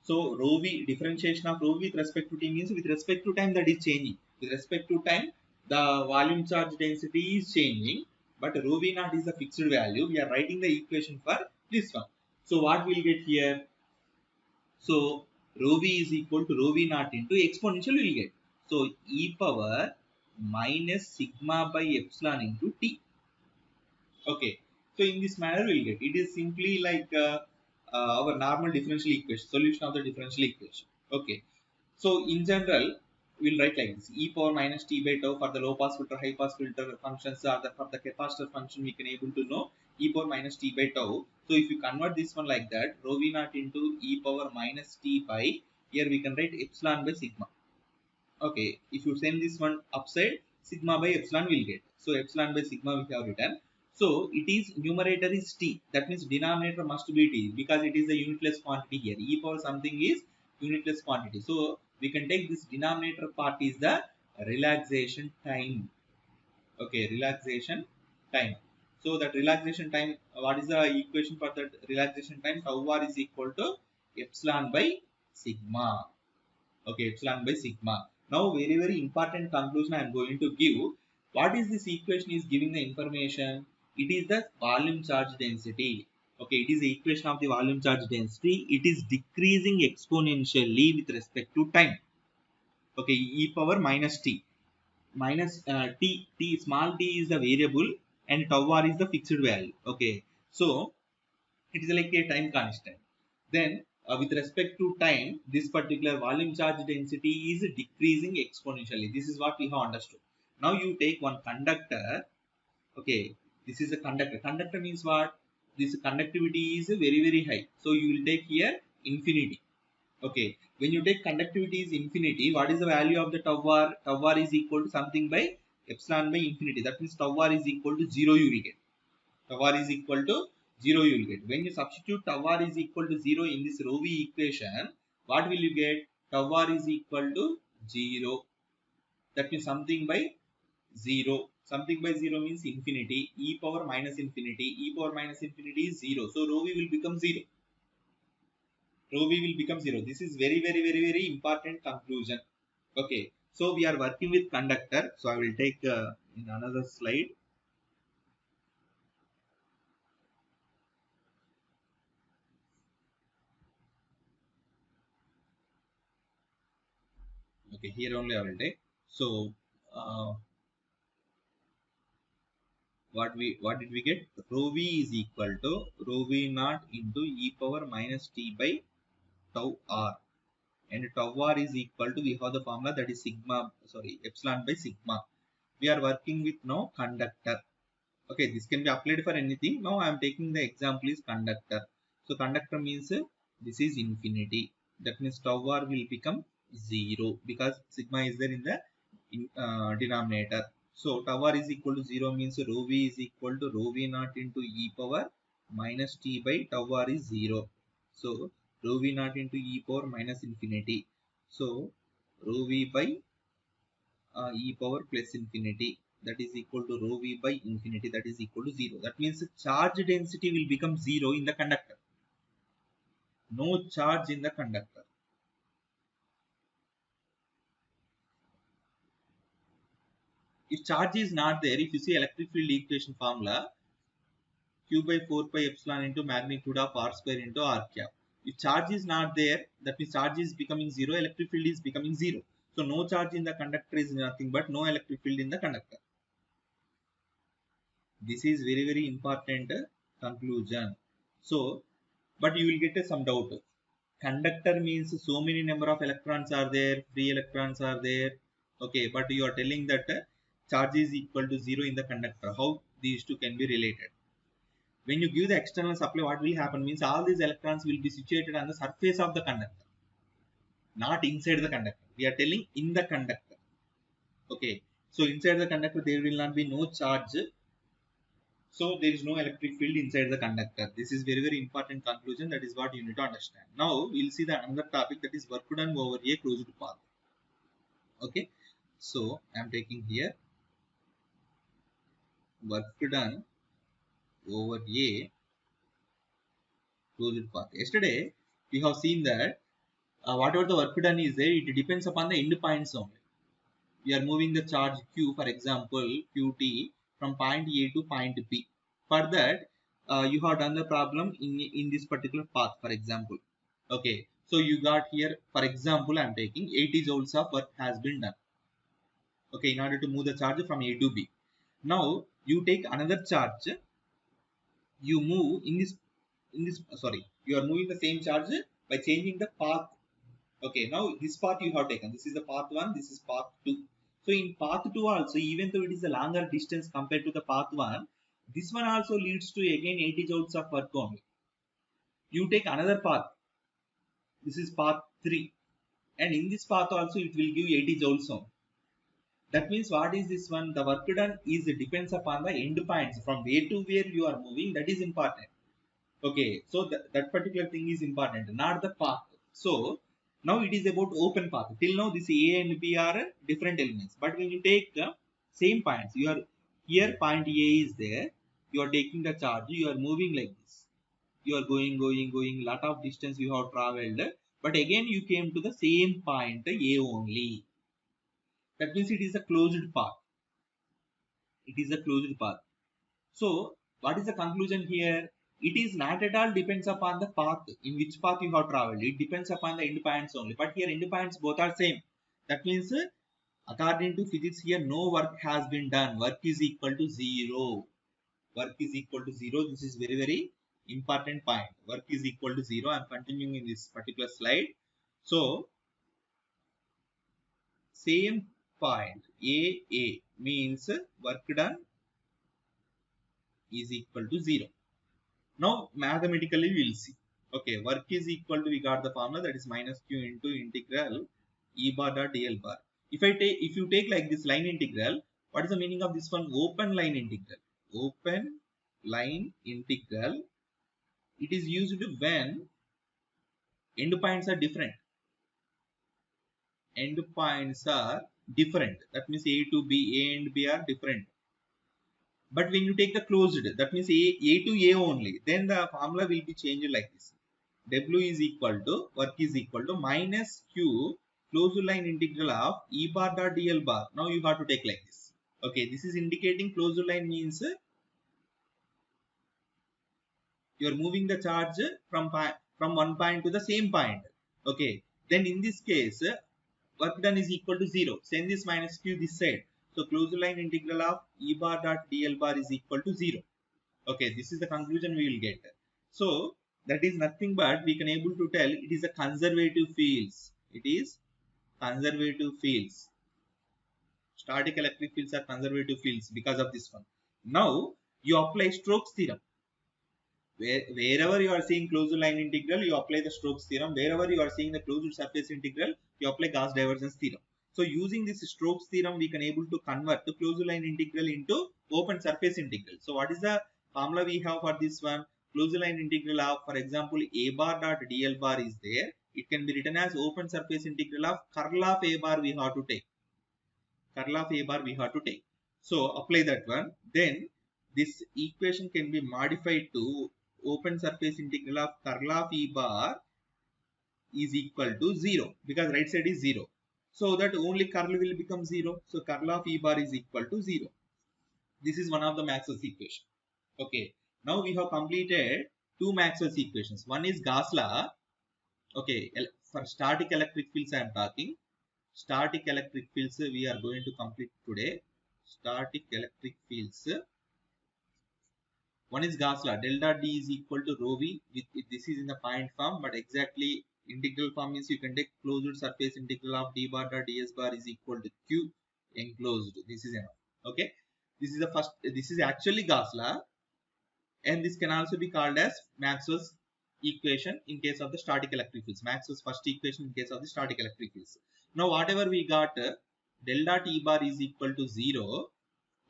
So rho v, differentiation of rho v with respect to t means with respect to time that is changing. With respect to time, the volume charge density is changing, but rho v naught is the fixed value. We are writing the equation for this one. So what we'll get here? So rho v is equal to rho v naught into exponential we will get. So e power minus sigma by epsilon into t. Okay, so in this manner we'll get. It is simply like our normal differential equation, solution of the differential equation. Okay, so in general we'll write like this: e power minus t by tau for the low pass filter, high pass filter functions, or for the capacitor function we can able to know e power minus t by tau. So if you convert this one like that, rho v naught into e power minus t by, here we can write epsilon by sigma. Okay, if you send this one upside, sigma by epsilon will get. So epsilon by sigma we have written. So it is, numerator is t, that means denominator must be t, because it is a unitless quantity here. E power something is unitless quantity. So we can take this denominator part is the relaxation time. Okay, relaxation time. So that relaxation time, what is the equation for that relaxation time? Tau r is equal to epsilon by sigma. Okay, epsilon by sigma. Now very important conclusion I am going to give. What is this equation is giving the information? It is the volume charge density. Okay, it is the equation of the volume charge density. It is decreasing exponentially with respect to time. Okay, e power minus t, minus t, small t is the variable and tau r is the fixed value. Okay, so it is like a time constant. Then with respect to time, this particular volume charge density is decreasing exponentially. This is what we have understood. Now you take one conductor. Okay, this is a conductor. Conductor means what? This conductivity is very high. So you will take here infinity. Okay, when you take conductivity is infinity, what is the value of the tau r? Tau r is equal to something by epsilon by infinity. That means tau r is equal to 0 you will get. Tau r is equal to 0 you will get. When you substitute tau r is equal to 0 in this rho v equation, what will you get? Tau r is equal to 0. That means something by 0. Something by 0 means infinity. E power minus infinity. E power minus infinity is 0. So rho v will become 0. Rho v will become 0. This is very important conclusion. Okay, so we are working with conductor. So I will take in another slide. Okay, here only I will take. So what did we get? Rho v is equal to rho v naught into e power minus t by tau r, and tau r is equal to, we have the formula, that is sigma, sorry, epsilon by sigma. We are working with now conductor. Okay, this can be applied for anything. Now I am taking the example is conductor. So conductor means this is infinity. That means tau r will become 0 because sigma is there in the denominator. So tau r is equal to 0 means rho v is equal to rho v naught into e power minus t by tau r is 0. So rho v naught into e power minus infinity. So rho v by e power plus infinity, that is equal to rho v by infinity, that is equal to 0. That means charge density will become 0 in the conductor. No charge in the conductor. If charge is not there, if you see electric field equation formula, Q by 4 pi epsilon into magnitude of R square into R cap. If charge is not there, that means charge is becoming 0, electric field is becoming 0. So no charge in the conductor is nothing but no electric field in the conductor. This is very, very important conclusion. So, but you will get some doubt. Conductor means so many number of electrons are there, free electrons are there. Okay, but you are telling that charge is equal to 0 in the conductor. How these two can be related? When you give the external supply, what will happen means all these electrons will be situated on the surface of the conductor, not inside the conductor. We are telling in the conductor. Okay, so inside the conductor there will not be no charge. So there is no electric field inside the conductor. This is very, very important conclusion. That is what you need to understand. Now we'll see the another topic, that is work done over a closed path. Okay, so I am taking here work done over a closed path. Yesterday we have seen that whatever the work done is there, it depends upon the end points only. We are moving the charge Q, for example Qt, from point A to point B. For that you have done the problem in this particular path, for example. Okay, so you got here, for example, I am taking 80 joules of work has been done. Okay, in order to move the charge from A to B. Now you take another charge, you move in this you are moving the same charge by changing the path. Okay, now this path you have taken, this is the path 1, this is path 2. So in path 2 also, even though it is a longer distance compared to the path 1, this one also leads to again 80 joules of work only. You take another path, this is path 3, and in this path also it will give 80 joules only. That means what is this one? The work done is depends upon the end points from where to where you are moving. That is important. Okay, so that particular thing is important, not the path. So now it is about open path. Till now this A and B are different elements, but when you take the same points, you are here point A is there, you are taking the charge, you are moving like this, you are going, lot of distance you have traveled, but again you came to the same point A only. That means it is a closed path. It is a closed path. So what is the conclusion here? It is not at all depends upon the path, in which path you have traveled. It depends upon the end points only. But here end points both are same. That means according to physics here, no work has been done. Work is equal to 0. Work is equal to 0. This is very, very important point. Work is equal to 0. I am continuing in this particular slide. So same point A means work done is equal to 0. Now mathematically we will see. Okay, work is equal to, we got the formula, that is minus q into integral e bar dot dl bar. If you take like this line integral, what is the meaning of this one? Open line integral. Open line integral. It is used when end points are different. End points are different. That means A to B, A and B are different. But when you take the closed, that means A to A only, then the formula will be changed like this. W is equal to, work is equal to minus Q closed line integral of E bar dot dl bar. Now you have to take like this. Okay, this is indicating closed line means you are moving the charge from one point to the same point. Okay, then in this case, work done is equal to 0. Send this minus Q this side. So closed line integral of E bar dot dl bar is equal to 0. Okay, this is the conclusion we will get. So that is nothing but we can able to tell it is a conservative fields. It is conservative fields. Static electric fields are conservative fields because of this one. Now you apply Stokes theorem. Wherever you are seeing closed line integral, you apply the Stokes theorem. Wherever you are seeing the closed surface integral, you apply Gauss divergence theorem. So using this Stokes theorem, we can able to convert the closed line integral into open surface integral. So what is the formula we have for this one? Closed line integral of, for example, A bar dot dl bar is there. It can be written as open surface integral of curl of A bar we have to take. Curl of A bar we have to take. So apply that one. Then this equation can be modified to open surface integral of curl of E bar is equal to 0, because right side is 0. so that only curl will become 0. So curl of E bar is equal to 0. This is one of the Maxwell's equation. Okay, now we have completed two Maxwell's equations. One is Gauss law. Okay, for static electric fields I am talking. Static electric fields we are going to complete today. Static electric fields. One is Gauss law. Del dot D is equal to rho V. This is in the point form, but exactly integral form means you can take closed surface integral of D bar dot ds bar is equal to Q enclosed. This is enough. Okay. This is the first. This is actually Gauss law, and this can also be called as Maxwell's equation in case of the static electric fields. Maxwell's first equation in case of the static electric fields. Now whatever we got, del dot E bar is equal to 0.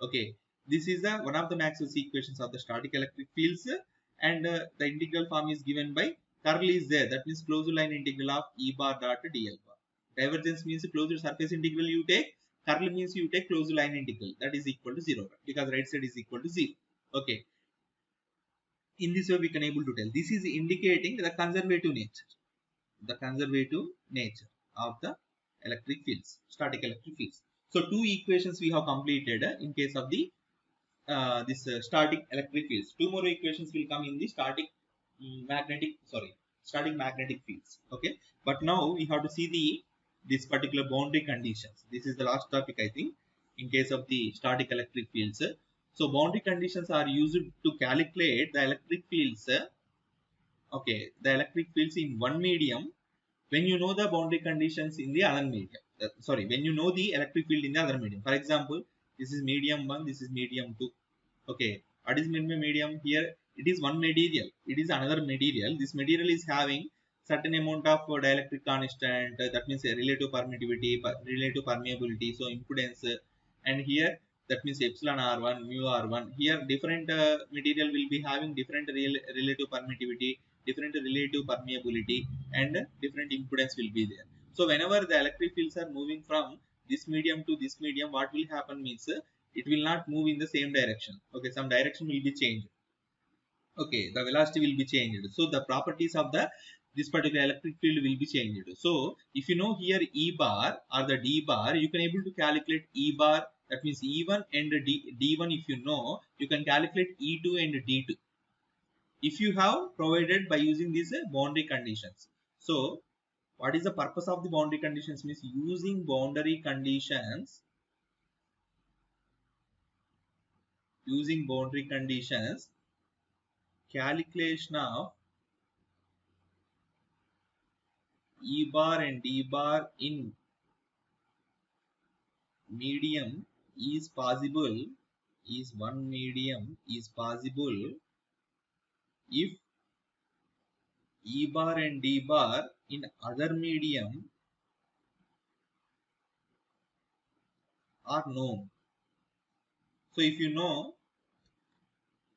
Okay, this is the one of the Maxwell's equations of the static electric fields, and the integral form is given by curl is there. That means closed line integral of E bar dot dl bar. Divergence means closed surface integral you take. Curl means you take closed line integral. That is equal to 0 because right side is equal to 0. Okay. In this way we can able to tell. This is indicating the conservative nature. The conservative nature of the electric fields, static electric fields. So two equations we have completed in case of the static electric fields. Two more equations will come in the static magnetic fields. Okay, but now we have to see this particular boundary conditions. This is the last topic I think in case of the static electric fields. So boundary conditions are used to calculate the electric fields. Okay, the electric fields in one medium when you know the boundary conditions in the other medium. When you know the electric field in the other medium. For example, this is medium 1, this is medium 2. Okay, what is medium here? It is one material. It is another material. This material is having certain amount of dielectric constant. That means relative permittivity, relative permeability. So impedance, and here that means epsilon r1, mu r1. Here different material will be having different relative permittivity, different relative permeability, and different impedance will be there. So whenever the electric fields are moving from this medium to this medium, what will happen means it will not move in the same direction. Okay, some direction will be changed. Okay, the velocity will be changed. So the properties of this particular electric field will be changed. So if you know here E bar or the D bar, you can able to calculate E bar. That means E1 and D1. If you know, you can calculate E2 and D2. If you have provided by using these boundary conditions. So what is the purpose of the boundary conditions? Means using boundary conditions. Using boundary conditions, calculation of E bar and D bar in medium is possible, is one medium is possible if E bar and D bar in other medium are known. So if you know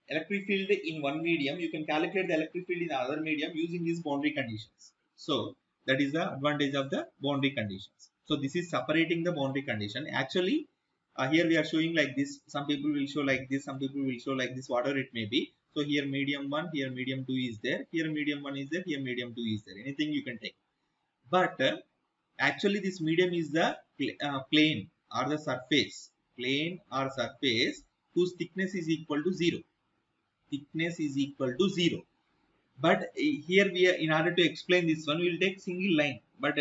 electric field in one medium, you can calculate the electric field in other medium using these boundary conditions. So that is the advantage of the boundary conditions. So this is separating the boundary condition. Actually, here we are showing like this. Some people will show like this. Some people will show like this. Whatever it may be. So here medium 1, here medium 2 is there. Here medium 1 is there. Here medium 2 is there. Anything you can take. But actually this medium is the plane or the surface. Plane or surface whose thickness is equal to 0. Thickness is equal to 0. But here we are, in order to explain this one, we will take single line. But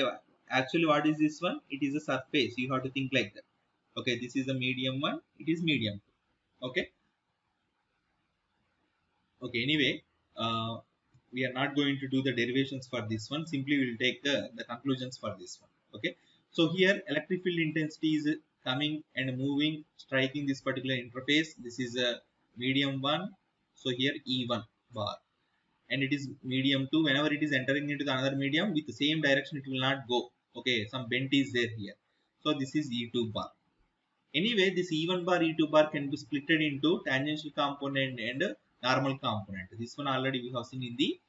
actually what is this one? It is a surface. You have to think like that. Okay, this is the medium 1. It is medium 2. Okay. Okay, anyway, we are not going to do the derivations for this one. Simply we will take the conclusions for this one. Okay. So here electric field intensity is coming and moving, striking this particular interface. This is a medium 1. So here E1 bar. And it is medium 2. Whenever it is entering into the another medium with the same direction, it will not go. Okay, some bent is there here. So this is E2 bar. Anyway, this E1 bar, E2 bar can be split into tangential component and normal component. This one already we have seen in the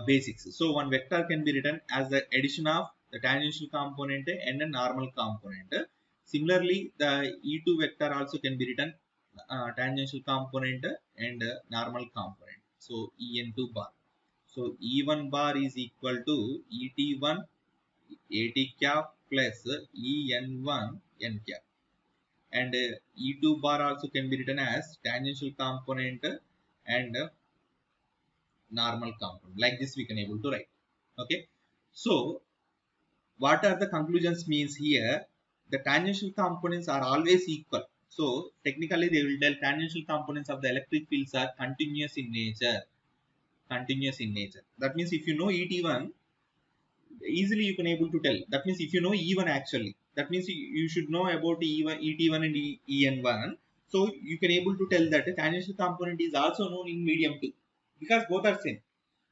basics. So one vector can be written as the addition of the tangential component and a normal component. Similarly, the E2 vector also can be written tangential component and normal component. So En2 bar. So E1 bar is equal to Et1 at cap plus en1 n cap, and e2 bar also can be written as tangential component and normal component. Like this we can able to write. Okay, so what are the conclusions means here? The tangential components are always equal. So technically they will tell tangential components of the electric fields are continuous in nature. Continuous in nature. That means if you know ET1, easily you can able to tell. That means if you know E1 actually, that means you should know about E1, ET1 and EN1. So you can able to tell that the tangential component is also known in medium 2 because both are same.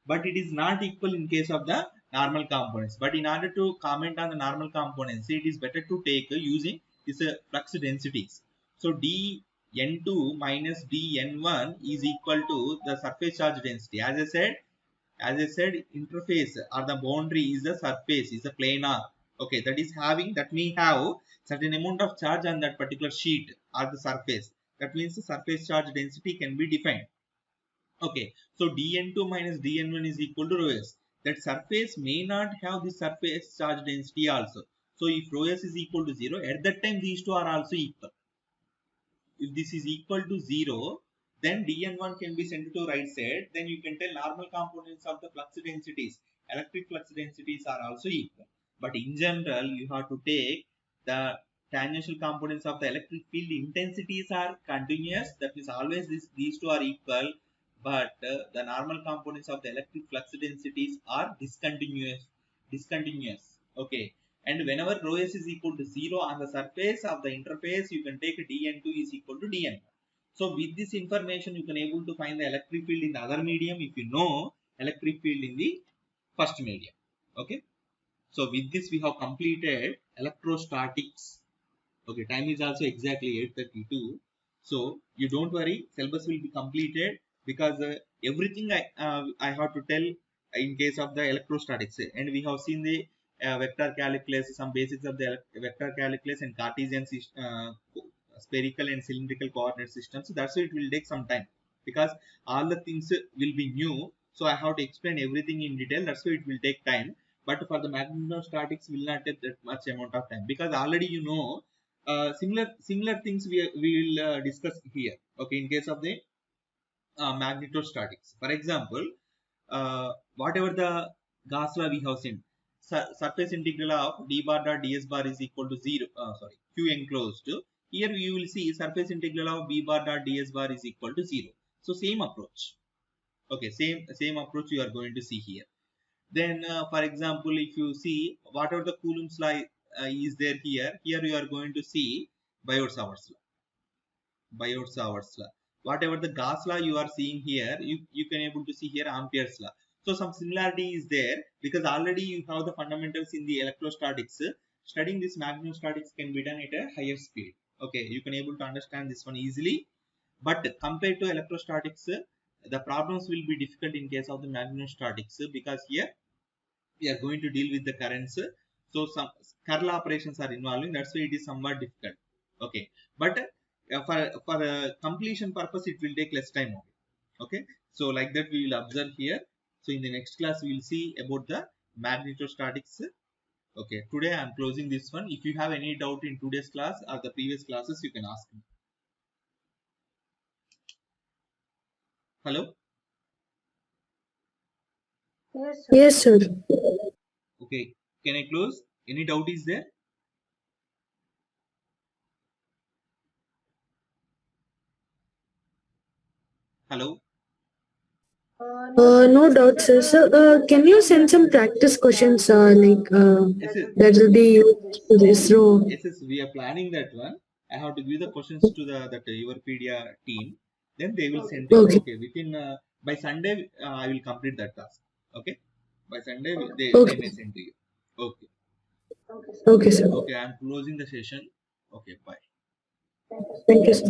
But it is not equal in case of the normal components. But in order to comment on the normal components, it is better to take using this flux densities. So dN2 minus dN1 is equal to the surface charge density. As I said, interface or the boundary is the surface, is a planar. Okay, that may have certain amount of charge on that particular sheet or the surface. That means the surface charge density can be defined. Okay, so dN2 minus dN1 is equal to rho s. That surface may not have the surface charge density also. So if rho s is equal to 0, at that time these two are also equal. If this is equal to 0, then dN1 can be sent to right side. Then you can tell normal components of the flux densities, electric flux densities are also equal. But in general, you have to take the tangential components of the electric field intensities are continuous. That means always these two are equal. But the normal components of the electric flux densities are discontinuous. Discontinuous. Okay. And whenever rho s is equal to 0 on the surface of the interface, you can take dN2 is equal to dN1. So with this information, you can able to find the electric field in the other medium if you know electric field in the first medium. Okay. So with this, we have completed electrostatics. Okay, time is also exactly 8:32. So you don't worry, syllabus will be completed because everything I have to tell in case of the electrostatics, and we have seen the vector calculus, some basics of the vector calculus and Cartesian spherical and cylindrical coordinate systems. So that's why it will take some time because all the things will be new. So I have to explain everything in detail. That's why it will take time. But for the magnetostatics will not take that much amount of time because already you know similar things we will discuss here. Okay, in case of the magnetostatics, for example, whatever the Gauss law we have seen, surface integral of d bar dot ds bar is equal to 0. Q enclosed. Here you will see surface integral of b bar dot ds bar is equal to 0. So same approach. Okay, same approach you are going to see here. Then for example, if you see whatever the Coulomb's law is there here you are going to see Biot-Savart's law. Whatever the Gauss law you are seeing here, you can able to see here Ampere's law. So some similarity is there because already you have the fundamentals in the electrostatics. Studying this magnetostatics can be done at a higher speed. Okay, you can able to understand this one easily. But compared to electrostatics, the problems will be difficult in case of the magnetostatics because here we are going to deal with the currents. So some curl operations are involving. That's why it is somewhat difficult. Okay, but for completion purpose, it will take less time. Okay, so like that we will observe here. So in the next class, we will see about the magnetostatics. Okay, today I am closing this one. If you have any doubt in today's class or the previous classes, you can ask me. Hello. Yes, sir. Okay, can I close? Any doubt is there? Hello. No doubt, sir. So, can you send some practice questions, Yes, yes. that will be used to this row? Yes, we are planning that one. I have to give the questions to that Europedia team. Then they will send to you. Okay, within by Sunday I will complete that task. Okay, by Sunday they may send to you. Okay. Okay, sir. Okay, I am closing the session. Okay, bye. Thank you, sir.